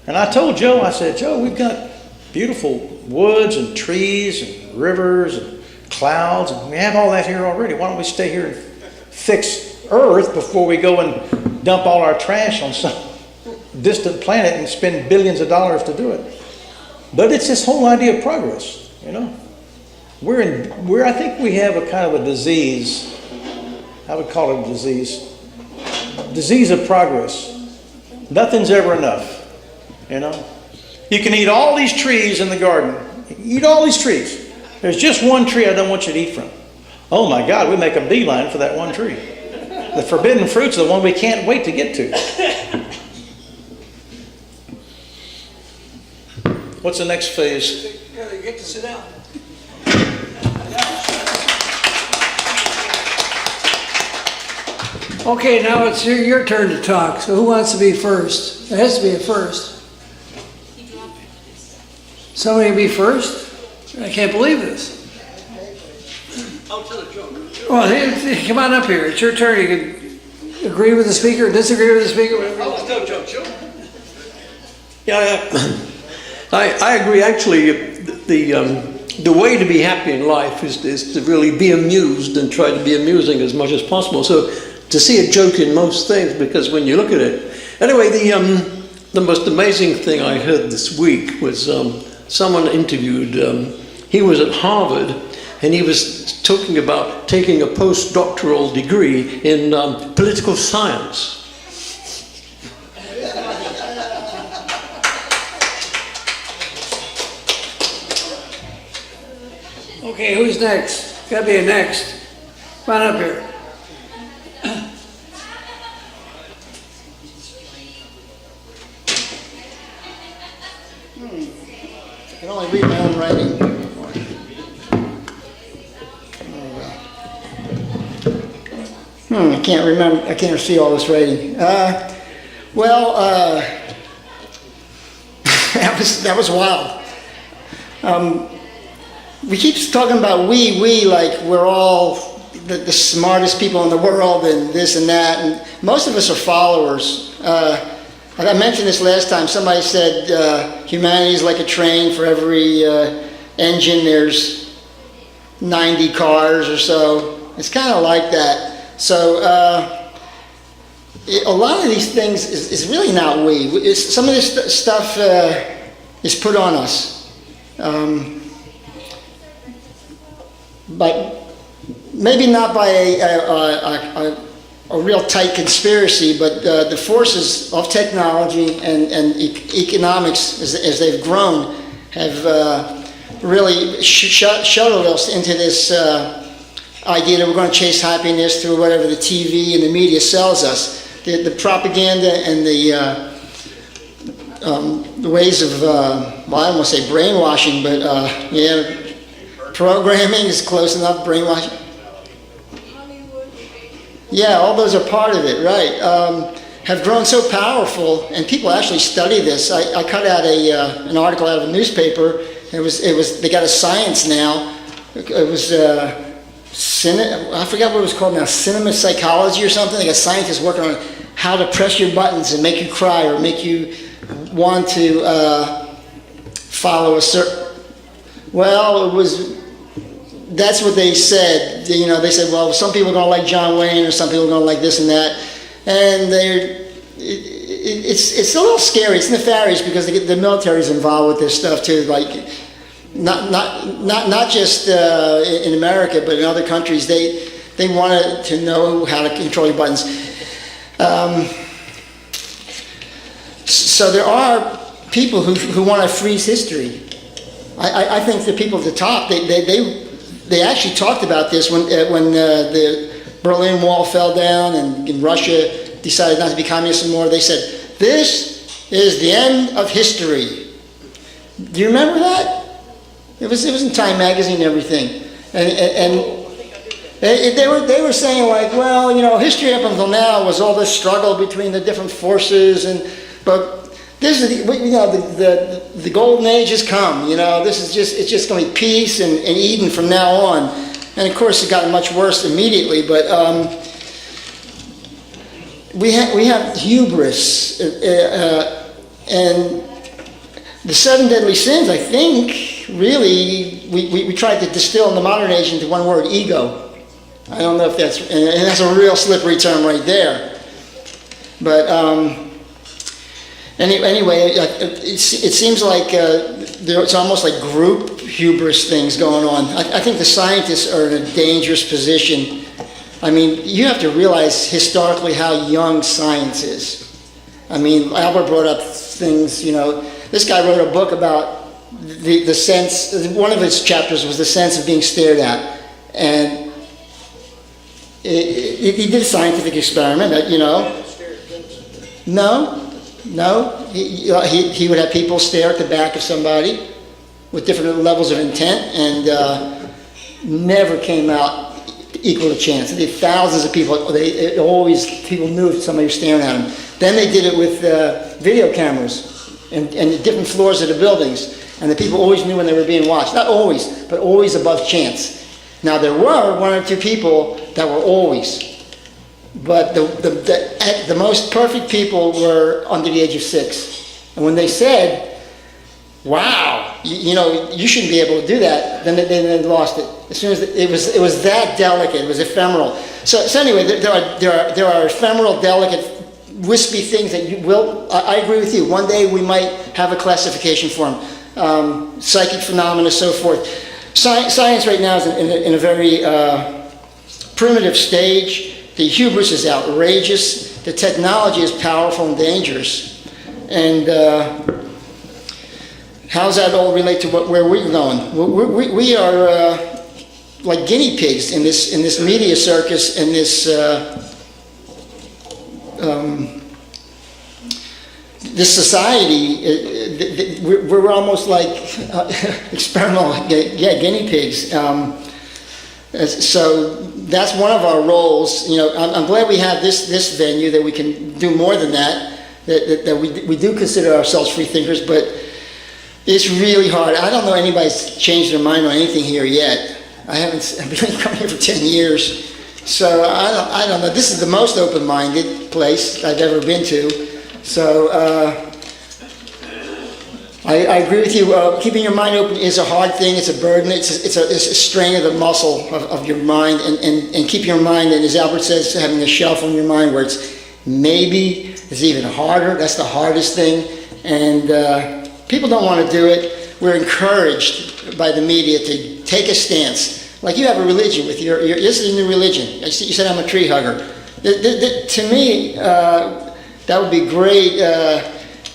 And I told Joe, I said, Joe, we've got beautiful woods and trees and rivers and clouds, and we have all that here already. Why don't we stay here and fix Earth before we go and dump all our trash on some distant planet and spend billions of dollars to do it? But it's this whole idea of progress, you know. I think we have a kind of a disease. I would call it a disease of progress. Nothing's ever enough, you know. You can eat all these trees in the garden. You can eat all these trees. There's just one tree I don't want you to eat from. Oh my God, we make a beeline for that one tree. The forbidden fruit's the one we can't wait to get to. What's the next phase? You get to sit down. Okay, now it's your turn to talk. So who wants to be first? There has to be a first. Somebody be first? I can't believe this. I'll tell a joke. Well, come on up here. It's your turn. You can agree with the speaker or disagree with the speaker. I'll tell a joke, sure. Yeah, I agree. Actually, the way to be happy in life is to really be amused and try to be amusing as much as possible. So to see a joke in most things, because when you look at it, anyway, the most amazing thing I heard this week was someone interviewed. He was at Harvard, and he was talking about taking a postdoctoral degree in political science. Okay, who's next? Gotta be a next. Come on up here. I can only read my own writing. I can't remember. I can't see all this writing. That was wild. We keep talking about we like we're all the smartest people in the world and this and that, and most of us are followers. I mentioned this last time. Somebody said humanity is like a train. For every engine, there's 90 cars or so. It's kind of like that. So a lot of these things is really not we. Some of this stuff is put on us. But maybe not by a real tight conspiracy, but the forces of technology and economics, as they've grown, have really shuttled us into this idea that we're going to chase happiness through whatever the TV and the media sells us. The propaganda and the ways of, I don't want to say brainwashing, but programming is close enough, brainwashing. Yeah, all those are part of it, right? Have grown so powerful, and people actually study this. I cut out an article out of a newspaper. It was they got a science now. It was I forgot what it was called now, cinema psychology or something. They got scientists working on how to press your buttons and make you cry or make you want to follow a certain. Well, that's what they said. You know, they said, well, some people are going to like John Wayne or some people are going to like this and that. And it's a little scary. It's nefarious because the military's involved with this stuff too. Like, not just in America, but in other countries, they wanted to know how to control your buttons. So there are people who want to freeze history. I think the people at the top, they actually talked about this when the Berlin Wall fell down and Russia decided not to be communists anymore. They said, "This is the end of history." Do you remember that? It was in Time magazine and everything, and they were saying like, well, you know, history up until now was all this struggle between the different forces, but this is the golden age has come. You know, it's just going to be peace and Eden from now on. And of course, it got much worse immediately. But we have hubris, and the 7 deadly sins. I think really we tried to distill in the modern age into one word: ego. I don't know if that's a real slippery term right there. But anyway, it seems like it's almost like group hubris things going on. I think the scientists are in a dangerous position. I mean, you have to realize historically how young science is. I mean, Albert brought up things, you know, this guy wrote a book about the sense, one of his chapters was the sense of being stared at. And he did a scientific experiment, you know. No. He would have people stare at the back of somebody with different levels of intent, and never came out equal to chance. They did thousands of people. People knew if somebody was staring at them. Then they did it with video cameras and different floors of the buildings, and the people always knew when they were being watched. Not always, but always above chance. Now there were 1 or 2 people that were always, but the most perfect people were under the age of 6. And when they said, "Wow, you know, you shouldn't be able to do that," then they lost it. As soon as it was that delicate, it was ephemeral. So anyway, there are ephemeral, delicate, wispy things that you will. I agree with you. One day we might have a classification for them, psychic phenomena, so forth. Science right now is in a very primitive stage. The hubris is outrageous. The technology is powerful and dangerous. And how does that all relate to where we're going? We are like guinea pigs in this media circus, and this society. We're almost like experimental, guinea pigs. So that's one of our roles. You know, I'm glad we have this venue that we can do more than that. That we do consider ourselves free thinkers, but it's really hard. I don't know anybody's changed their mind on anything here yet. I've been coming here for 10 years, so I don't know. This is the most open-minded place I've ever been to. So I agree with you. Keeping your mind open is a hard thing. It's a burden. It's a strain of the muscle of your mind, and keep your mind. And as Albert says, having a shelf on your mind where it's maybe is even harder. That's the hardest thing, and people don't want to do it. We're encouraged by the media to take a stance. Like you have a religion with your this is a new religion. You said I'm a tree hugger. To me, that would be great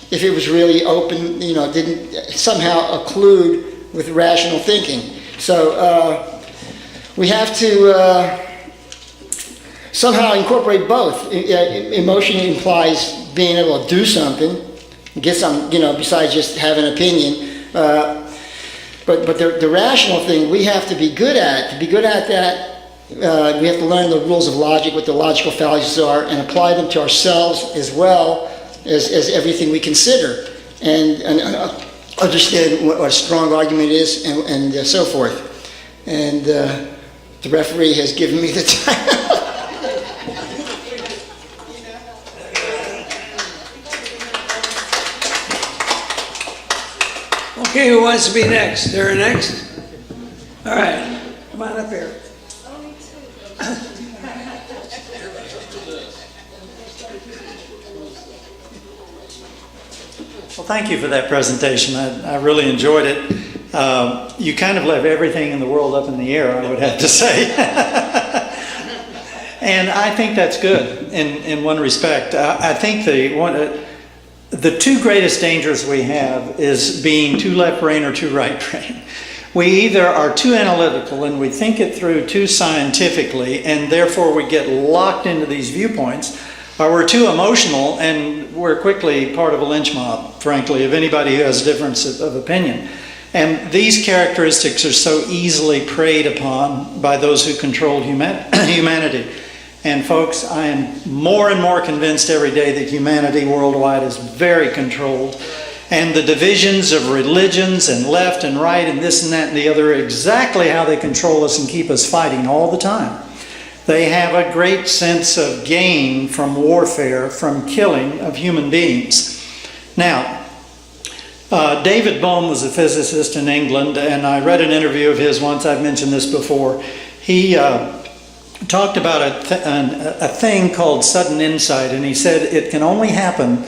if it was really open. You know, didn't somehow occlude with rational thinking. So we have to somehow incorporate both. Emotion implies being able to do something, get some, you know, besides just have an opinion. But the rational thing we have to be good at. To be good at that, we have to learn the rules of logic, what the logical fallacies are, and apply them to ourselves as well as everything we consider, and understand what a strong argument is, and so forth. And the referee has given me the time. Okay, who wants to be next? They're next? All right, come on up here. Well, thank you for that presentation. I really enjoyed it. You kind of left everything in the world up in the air, I would have to say. And I think that's good in one respect. I think the two greatest dangers we have is being too left brain or too right brain. We either are too analytical and we think it through too scientifically, and therefore we get locked into these viewpoints, or we're too emotional, and we're quickly part of a lynch mob, frankly, of anybody who has a difference of opinion. And these characteristics are so easily preyed upon by those who control humanity. And folks, I am more and more convinced every day that humanity worldwide is very controlled. And the divisions of religions and left and right and this and that and the other are exactly how they control us and keep us fighting all the time. They have a great sense of gain from warfare, from killing of human beings. Now, David Bohm was a physicist in England, and I read an interview of his once. I've mentioned this before. He talked about a thing called sudden insight, and he said it can only happen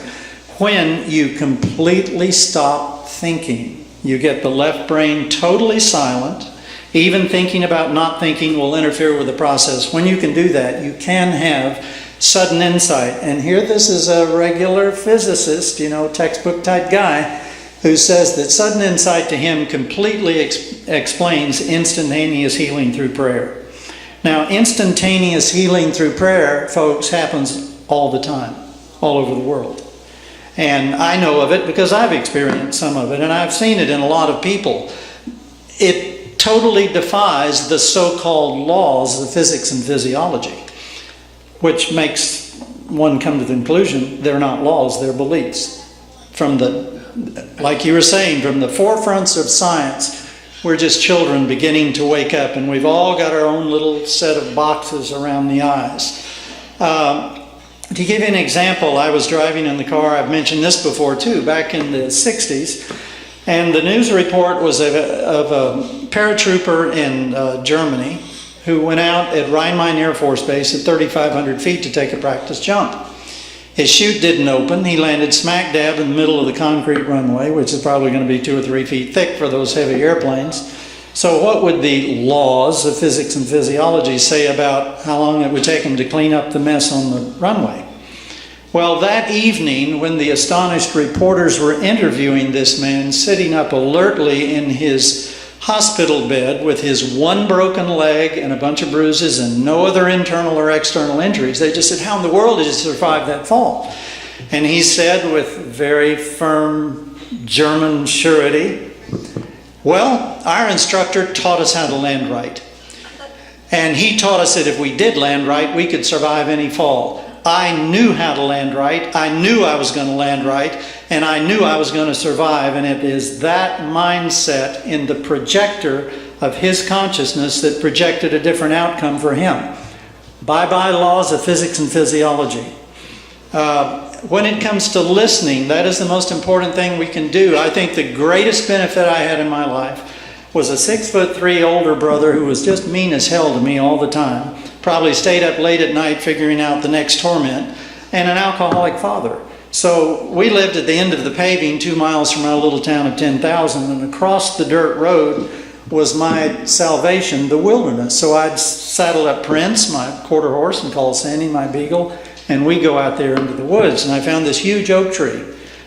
when you completely stop thinking. You get the left brain totally silent. Even thinking about not thinking will interfere with the process. When you can do that, you can have sudden insight. And here this is a regular physicist, textbook type guy, who says that sudden insight to him completely explains instantaneous healing through prayer. Now, instantaneous healing through prayer, folks, happens all the time, all over the world. And I know of it because I've experienced some of it, and I've seen it in a lot of people. It totally defies the so-called laws of physics and physiology, which makes one come to the conclusion they're not laws, they're beliefs. Like you were saying, from the forefronts of science, we're just children beginning to wake up, and we've all got our own little set of boxes around the eyes. To give you an example, I was driving in the car, I've mentioned this before too, back in the 60s, and the news report was of a paratrooper in Germany who went out at Rhein-Main Air Force Base at 3,500 feet to take a practice jump. His chute didn't open. He landed smack dab in the middle of the concrete runway, which is probably going to be 2 or 3 feet thick for those heavy airplanes. So what would the laws of physics and physiology say about how long it would take him to clean up the mess on the runway? Well, that evening, when the astonished reporters were interviewing this man, sitting up alertly in his hospital bed with his one broken leg and a bunch of bruises and no other internal or external injuries, they just said, how in the world did you survive that fall? And he said with very firm German surety, well, our instructor taught us how to land right. And he taught us that if we did land right, we could survive any fall. I knew how to land right. I knew I was going to land right. And I knew I was going to survive. And it is that mindset in the projector of his consciousness that projected a different outcome for him. Bye-bye laws of physics and physiology. When it comes to listening, that is the most important thing we can do. I think the greatest benefit I had in my life was a 6'3" older brother who was just mean as hell to me all the time. Probably stayed up late at night figuring out the next torment, and an alcoholic father. So we lived at the end of the paving 2 miles from our little town of 10,000, and across the dirt road was my salvation, the wilderness. So I'd saddle up Prince, my quarter horse, and call Sandy, my beagle, and we go out there into the woods. And I found this huge oak tree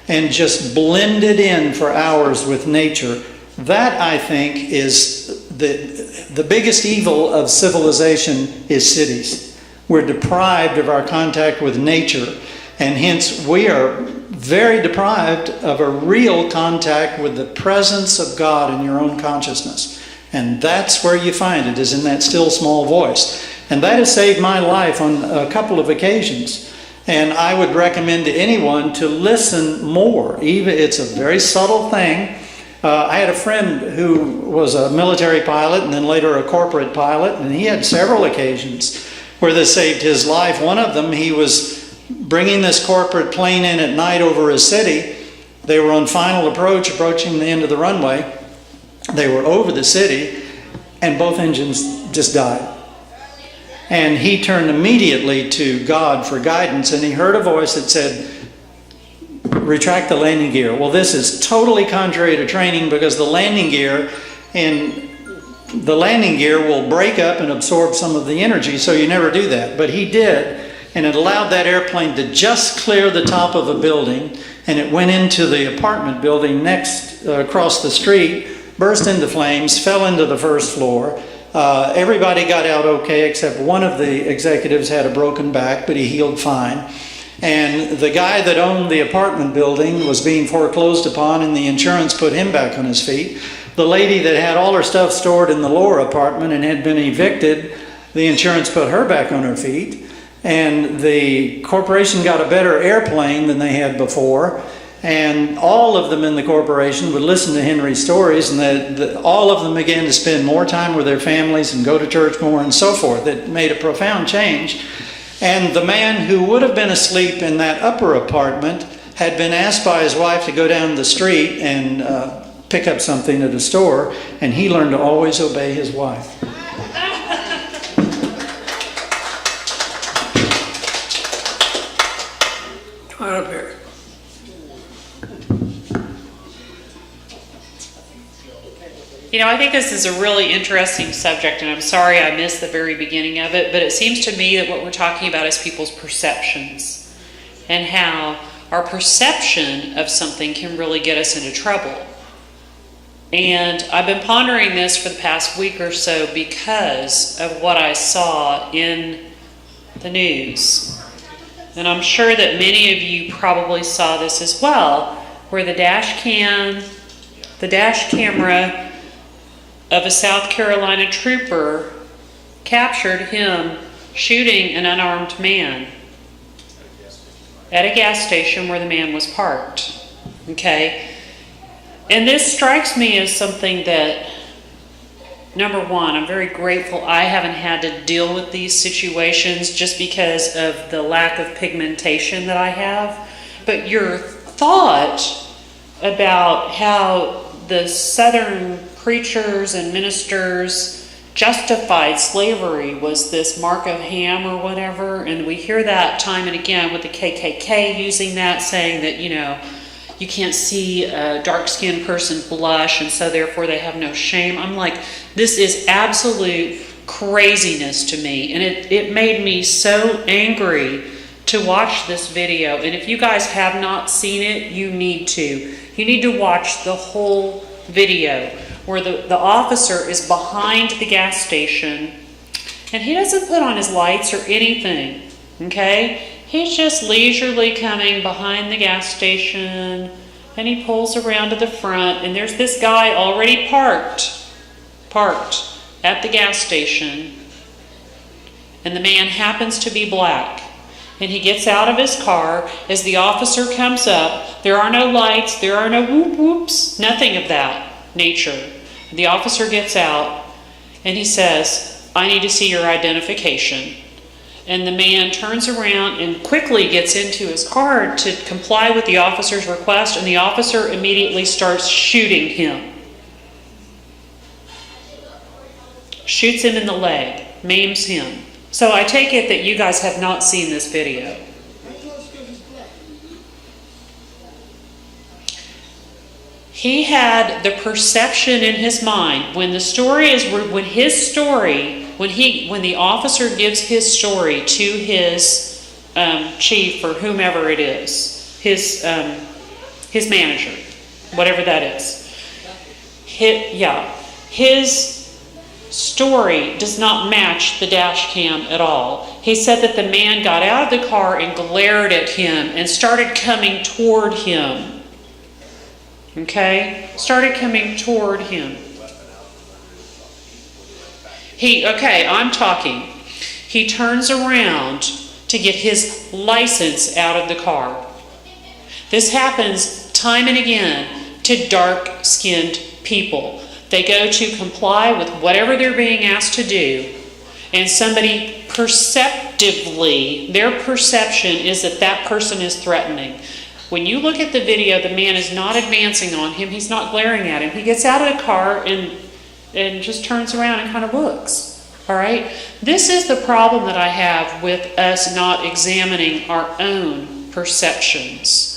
and just blended in for hours with nature. That, I think, is the biggest evil of civilization is cities. We're deprived of our contact with nature, and hence we are very deprived of a real contact with the presence of God in your own consciousness. And that's where you find it, is in that still small voice. And that has saved my life on a couple of occasions. And I would recommend to anyone to listen more. Even it's a very subtle thing. I had a friend who was a military pilot and then later a corporate pilot, and he had several occasions where this saved his life. One of them, he was bringing this corporate plane in at night over a city. They were on final approach, approaching the end of the runway. They were over the city, and both engines just died. And he turned immediately to God for guidance, and he heard a voice that said, retract the landing gear. Well, this is totally contrary to training, because the landing gear will break up and absorb some of the energy, so you never do that. But he did, and it allowed that airplane to just clear the top of a building, and it went into the apartment building next across the street, burst into flames, fell into the first floor. Everybody got out okay, except one of the executives had a broken back, but he healed fine. And the guy that owned the apartment building was being foreclosed upon, and the insurance put him back on his feet. The lady that had all her stuff stored in the lower apartment and had been evicted, the insurance put her back on her feet. And the corporation got a better airplane than they had before. And all of them in the corporation would listen to Henry's stories, and all of them began to spend more time with their families and go to church more and so forth. It made a profound change. And the man who would have been asleep in that upper apartment had been asked by his wife to go down the street and pick up something at a store, and he learned to always obey his wife. Come on up here. You know, I think this is a really interesting subject, and I'm sorry I missed the very beginning of it, but it seems to me that what we're talking about is people's perceptions and how our perception of something can really get us into trouble. And I've been pondering this for the past week or so because of what I saw in the news. And I'm sure that many of you probably saw this as well, where the dash camera of a South Carolina trooper captured him shooting an unarmed man at a gas station where the man was parked. Okay? And this strikes me as something that, number one, I'm very grateful I haven't had to deal with these situations just because of the lack of pigmentation that I have. But your thought about how the Southern preachers and ministers justified slavery was this mark of Ham or whatever, and we hear that time and again with the KKK using that, saying that, you know, you can't see a dark-skinned person blush and so therefore they have no shame. I'm like, this is absolute craziness to me, and it made me so angry to watch this video. And if you guys have not seen it, you need to. You need to watch the whole video where the officer is behind the gas station and he doesn't put on his lights or anything, okay? He's just leisurely coming behind the gas station and he pulls around to the front and there's this guy already parked at the gas station, and the man happens to be black. And he gets out of his car as the officer comes up. There are no lights, there are no whoop whoops, nothing of that nature. The officer gets out and he says, "I need to see your identification." And the man turns around and quickly gets into his car to comply with the officer's request, and the officer immediately starts shooting him. Shoots him in the leg, maims him. So I take it that you guys have not seen this video. He had the perception in his mind when the officer gives his story to his chief or whomever it is, his manager, whatever that is. His story does not match the dash cam at all. He said that the man got out of the car and glared at him and started coming toward him. Okay? Started coming toward him. I'm talking. He turns around to get his license out of the car. This happens time and again to dark-skinned people. They go to comply with whatever they're being asked to do, and somebody perceptively, their perception is that that person is threatening. When you look at the video, the man is not advancing on him. He's not glaring at him. He gets out of the car and just turns around and kind of looks. All right? This is the problem that I have with us not examining our own perceptions.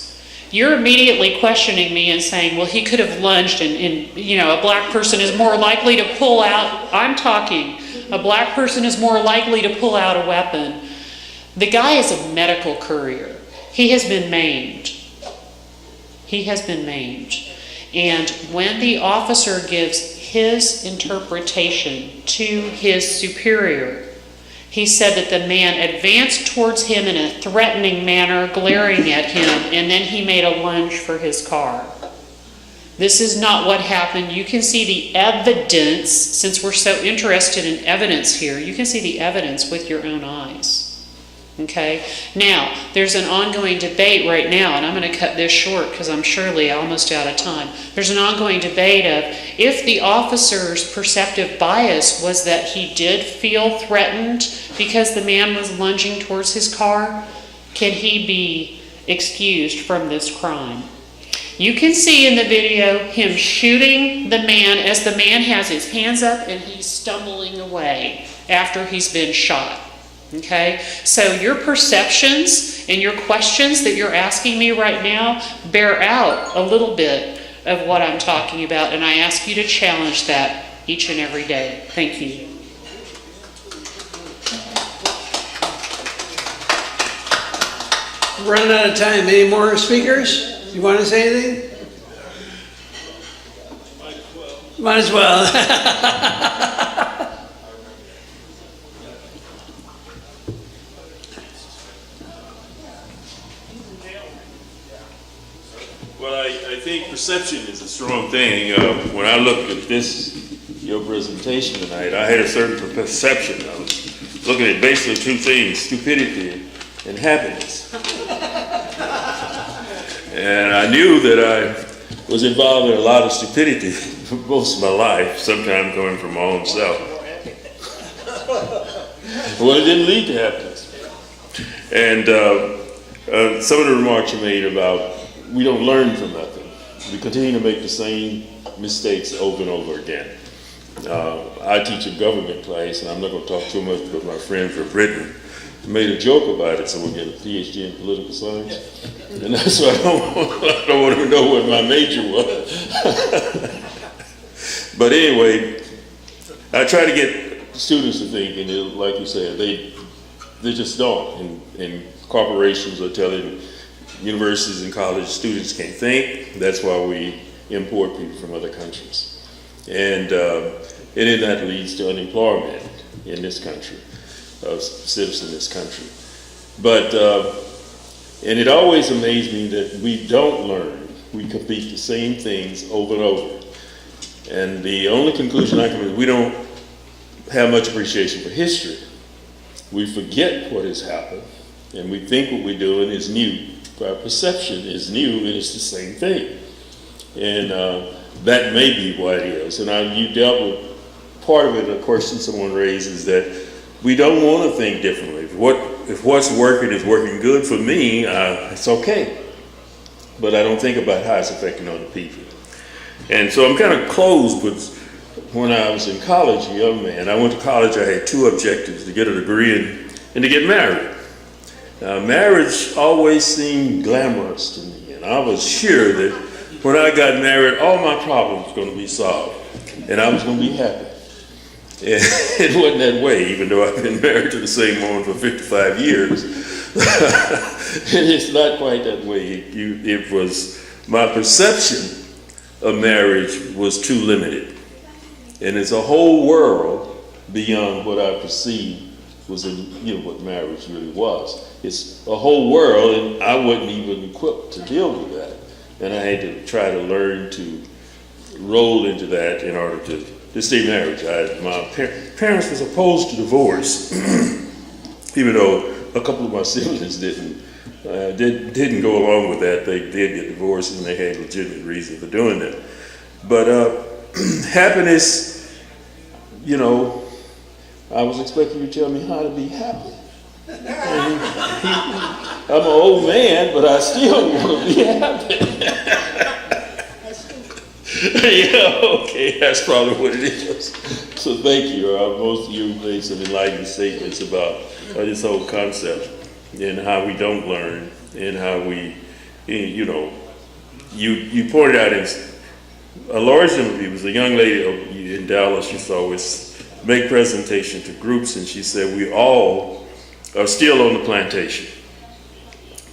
You're immediately questioning me and saying, well, he could have lunged and a black person is more likely to pull out. I'm talking. A black person is more likely to pull out a weapon. The guy is a medical courier. He has been maimed. He has been maimed. And when the officer gives his interpretation to his superior, he said that the man advanced towards him in a threatening manner, glaring at him, and then he made a lunge for his car. This is not what happened. You can see the evidence, since we're so interested in evidence here, you can see the evidence with your own eyes. Okay? Now, there's an ongoing debate right now, and I'm going to cut this short because I'm surely almost out of time. There's an ongoing debate of if the officer's perceptive bias was that he did feel threatened because the man was lunging towards his car, can he be excused from this crime? You can see in the video him shooting the man as the man has his hands up and he's stumbling away after he's been shot. Okay? So your perceptions and your questions that you're asking me right now bear out a little bit of what I'm talking about, and I ask you to challenge that each and every day. Thank you. Running out of time. Any more speakers? You want to say anything? Might as well. Well, I think perception is a strong thing. When I look at your presentation tonight, I had a certain perception. I was looking at basically two things, stupidity and happiness. And I knew that I was involved in a lot of stupidity for most of my life, sometimes coming from my own self. Well, it didn't lead to happiness. And some of the remarks you made about we don't learn from nothing. We continue to make the same mistakes over and over again. I teach a government class, and I'm not going to talk too much because my friends from Britain made a joke about it, so we'll get a PhD in political science. And that's why I don't want to know what my major was. But anyway, I try to get students to think, and like you said, they just don't. And corporations are telling universities and college students can't think. That's why we import people from other countries. And that leads to unemployment in this country, of citizens in this country. But, and it always amazed me that we don't learn. We repeat the same things over and over. And the only conclusion I come to is we don't have much appreciation for history. We forget what has happened, and we think what we're doing is new. Our perception is new, and it's the same thing. And that may be what it is. And you dealt with part of it, a question someone raises, that we don't want to think differently. If what's working is working good for me, it's okay. But I don't think about how it's affecting other people. And so I'm kind of closed with, when I was in college, a young man, I went to college, I had two objectives, to get a degree and to get married. Marriage always seemed glamorous to me, and I was sure that when I got married, all my problems were going to be solved, and I was going to be happy. And it wasn't that way, even though I've been married to the same woman for 55 years. It's not quite that way. It was, my perception of marriage was too limited. And it's a whole world beyond what I perceived was what marriage really was. It's a whole world, and I wasn't even equipped to deal with that. And I had to try to learn to roll into that in order to stay married. My parents was opposed to divorce, even though a couple of my siblings didn't go along with that. They did get divorced, and they had legitimate reason for doing that. But happiness, I was expecting you to tell me how to be happy. I'm an old man, but I still want to be happy. Yeah, okay, that's probably what it is. So thank you. Most of you made some enlightening statements about this whole concept and how we don't learn and how we, you pointed out a large number of people, a young lady in Dallas used to always make presentation to groups, and she said, we all are still on the plantation.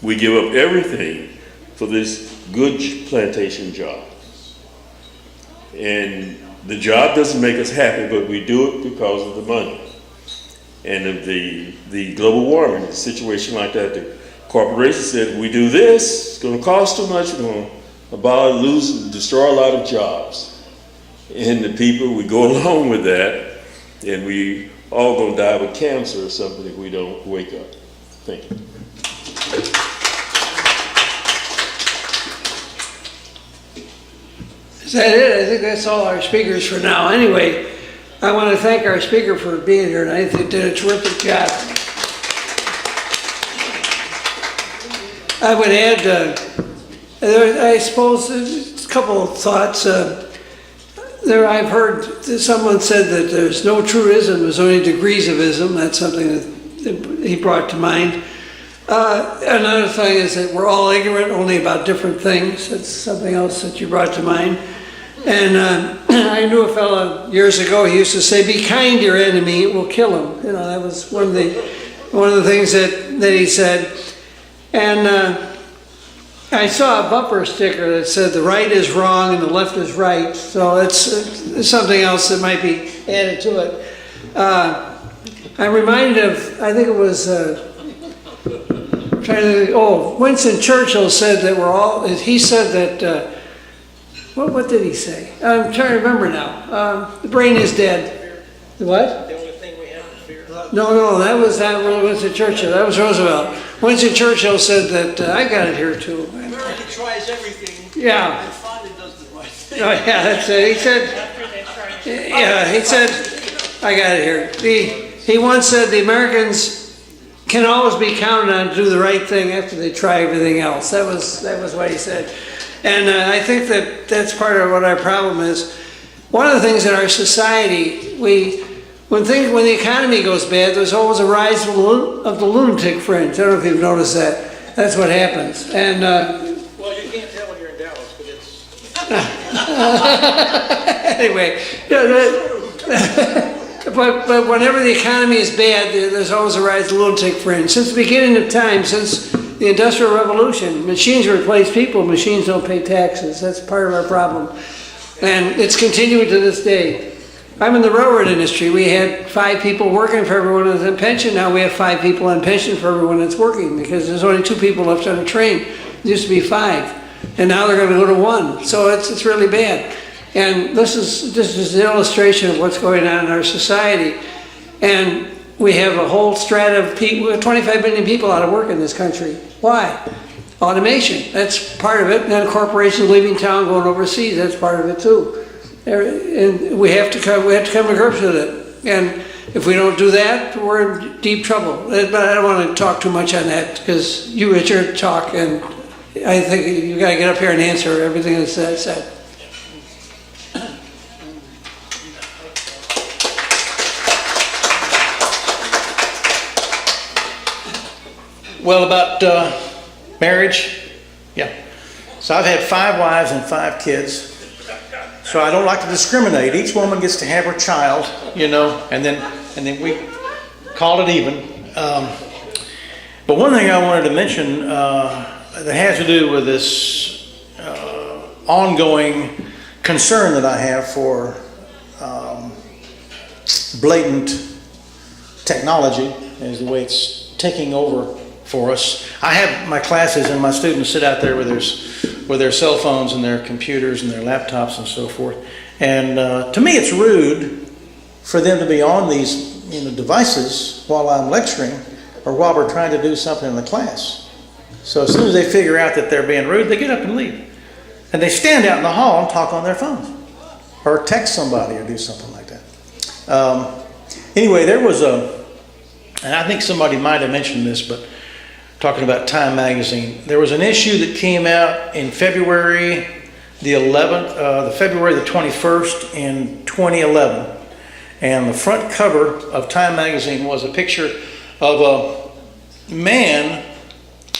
We give up everything for this good plantation job. And the job doesn't make us happy, but we do it because of the money. and the global warming, the situation like that. The corporation said, if we do this, it's going to cost too much, we're going to destroy a lot of jobs. And the people, we go along with that, and we all going to die with cancer or something if we don't wake up. Thank you. Is that it? I think that's all our speakers for now. Anyway, I want to thank our speaker for being here tonight. They did a terrific job. I would add, I suppose, a couple of thoughts. I've heard someone said that there's no true ism, there's only degrees of ism. That's something that he brought to mind. Another thing is that we're all ignorant only about different things. That's something else that you brought to mind. And I knew a fellow years ago, he used to say, be kind to your enemy, it will kill him. You know, that was one of the things that he said. And I saw a bumper sticker that said the right is wrong and the left is right. So it's something else that might be added to it. I'm reminded of, I think it was, Winston Churchill said that he said that, what did he say? I'm trying to remember now. The brain is dead. The what? The only thing we have to fear. No, that was Winston Churchill. That was Roosevelt. Winston Churchill said that, I got it here too. America tries everything. Yeah. And finally does the right thing. Oh yeah, that's it. He said, I got it here. He once said the Americans can always be counted on to do the right thing after they try everything else. That was what he said. And I think that that's part of what our problem is. One of the things in our society, when the economy goes bad, there's always a rise of the lunatic fringe. I don't know if you've noticed that. That's what happens. And well, you can't tell when you're in Dallas, but it's anyway. But whenever the economy is bad, there's always a rise of the lunatic fringe. Since the beginning of time, since the Industrial Revolution, machines replace people, machines don't pay taxes. That's part of our problem. And it's continuing to this day. I'm in the railroad industry. We had 5 people working for everyone that's on pension. Now we have 5 people on pension for everyone that's working because there's only 2 people left on a train. It used to be 5. And now they're going to go to 1. So it's really bad. And this is an illustration of what's going on in our society. And we have a whole strata of people, we have 25 million people out of work in this country. Why? Automation, that's part of it. And then corporations leaving town, going overseas, that's part of it too. And we have to come to grips with it. And if we don't do that, we're in deep trouble. But I don't want to talk too much on that because you, Richard, talk, and I think you got to get up here and answer everything that's said. Well, about marriage, yeah. So I've had 5 wives and 5 kids. So I don't like to discriminate. Each woman gets to have her child, you know, and then we call it even. But one thing I wanted to mention that has to do with this ongoing concern that I have for blatant technology is the way it's taking over for us. I have my classes and my students sit out there with their cell phones and their computers and their laptops and so forth. And to me, it's rude for them to be on these devices while I'm lecturing or while we're trying to do something in the class. So as soon as they figure out that they're being rude, they get up and leave. And they stand out in the hall and talk on their phone or text somebody or do something like that. Anyway, there was and I think somebody might have mentioned this, but talking about Time magazine, there was an issue that came out in February the 21st in 2011, and the front cover of Time magazine was a picture of a man,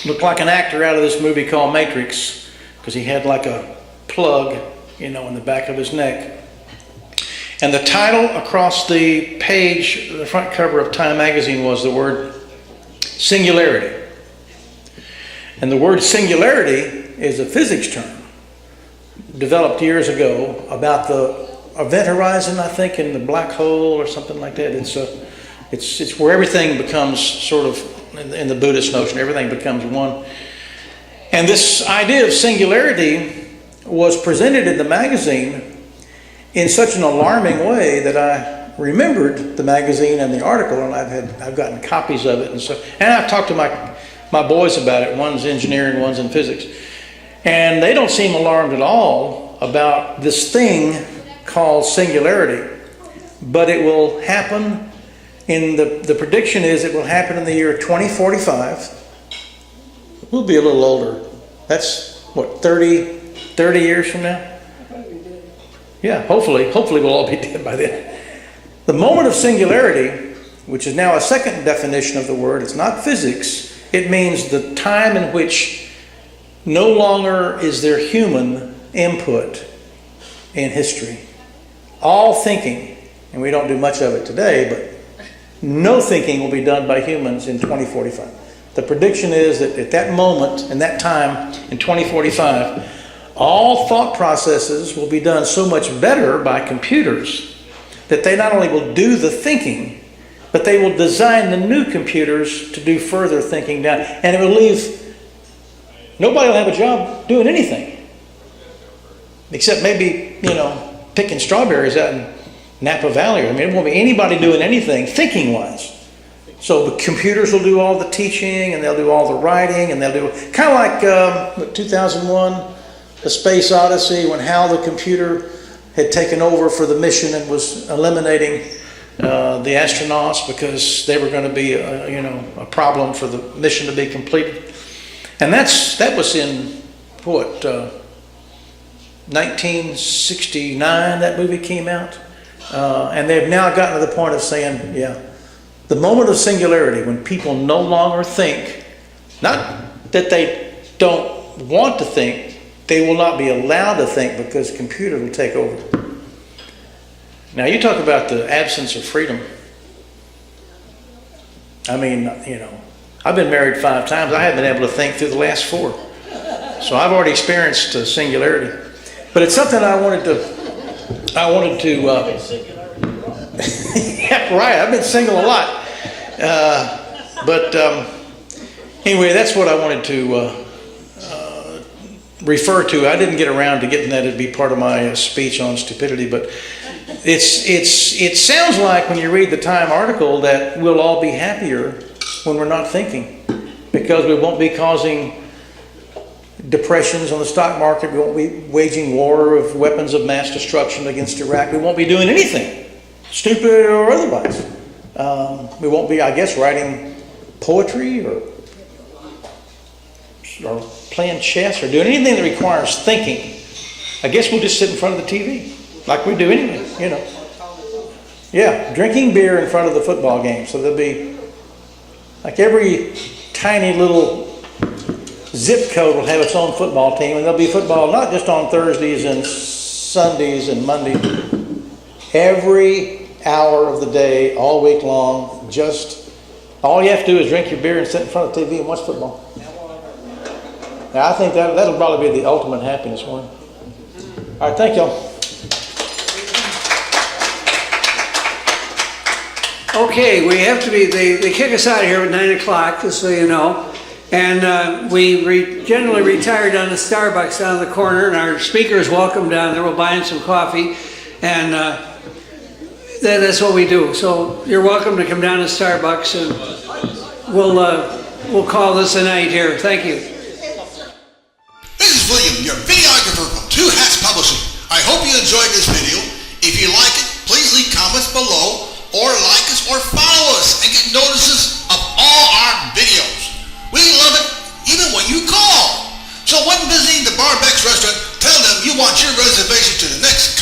looked like an actor out of this movie called Matrix, because he had like a plug, in the back of his neck. And the title across the page, the front cover of Time magazine, was the word singularity. And the word singularity is a physics term developed years ago about the event horizon, I think, in the black hole or something like that. It's where everything becomes sort of, in the Buddhist notion, everything becomes one. And this idea of singularity was presented in the magazine in such an alarming way that I remembered the magazine and the article, and I've gotten copies of it, and I've talked to my boys about it. One's engineering, one's in physics, and they don't seem alarmed at all about this thing called singularity. But it will happen the prediction is it will happen in the year 2045. We'll be a little older. That's what, 30 years from now? Yeah, hopefully we'll all be dead by then. The moment of singularity, which is now a second definition of the word, it's not physics. It means the time in which no longer is there human input in history. All thinking, and we don't do much of it today, but no thinking will be done by humans in 2045. The prediction is that at that moment, in that time, in 2045, all thought processes will be done so much better by computers that they not only will do the thinking, but they will design the new computers to do further thinking down. And it will leave, nobody will have a job doing anything. Except maybe, picking strawberries out in Napa Valley. I mean, it won't be anybody doing anything thinking-wise. So the computers will do all the teaching, and they'll do all the writing, and they'll do, kind of like 2001, The Space Odyssey, when Hal the computer had taken over for the mission and was eliminating the astronauts because they were going to be a problem for the mission to be completed. And that was in 1969 that movie came out. And they've now gotten to the point of saying, the moment of singularity, when people no longer think, not that they don't want to think, they will not be allowed to think because computers will take over. Now you talk about the absence of freedom. I mean, I've been married 5 times. I haven't been able to think through the last 4. So I've already experienced singularity. But it's something I wanted to yeah, right. I've been single a lot. Anyway, that's what I wanted to refer to. I didn't get around to getting that to be part of my speech on stupidity, but it sounds like when you read the Time article that we'll all be happier when we're not thinking, because we won't be causing depressions on the stock market. We won't be waging war of weapons of mass destruction against Iraq. We won't be doing anything, stupid or otherwise. We won't be, I guess, writing poetry or playing chess or doing anything that requires thinking. I guess we'll just sit in front of the TV like we do anyway, Yeah, drinking beer in front of the football game. So there'll be, like, every tiny little zip code will have its own football team, and there'll be football not just on Thursdays and Sundays and Mondays, every hour of the day, all week long. Just all you have to do is drink your beer and sit in front of the TV and watch football. Now, I think that'll probably be the ultimate happiness one. All right, thank y'all. Okay, we have to be, they kick us out of here at 9 o'clock, just so you know. And we generally retire down to Starbucks down the corner, and our speaker is welcome down there. We'll buy him some coffee, and that's what we do. So you're welcome to come down to Starbucks, and we'll call this a night here. Thank you. This is William, your videographer from Two Hats Publishing. I hope you enjoyed this video. If you like it, please leave comments below, or like us, or follow us, and get notices of all our videos. We love it even when you call. So when visiting the Bar Beck's restaurant, tell them you want your reservation to the next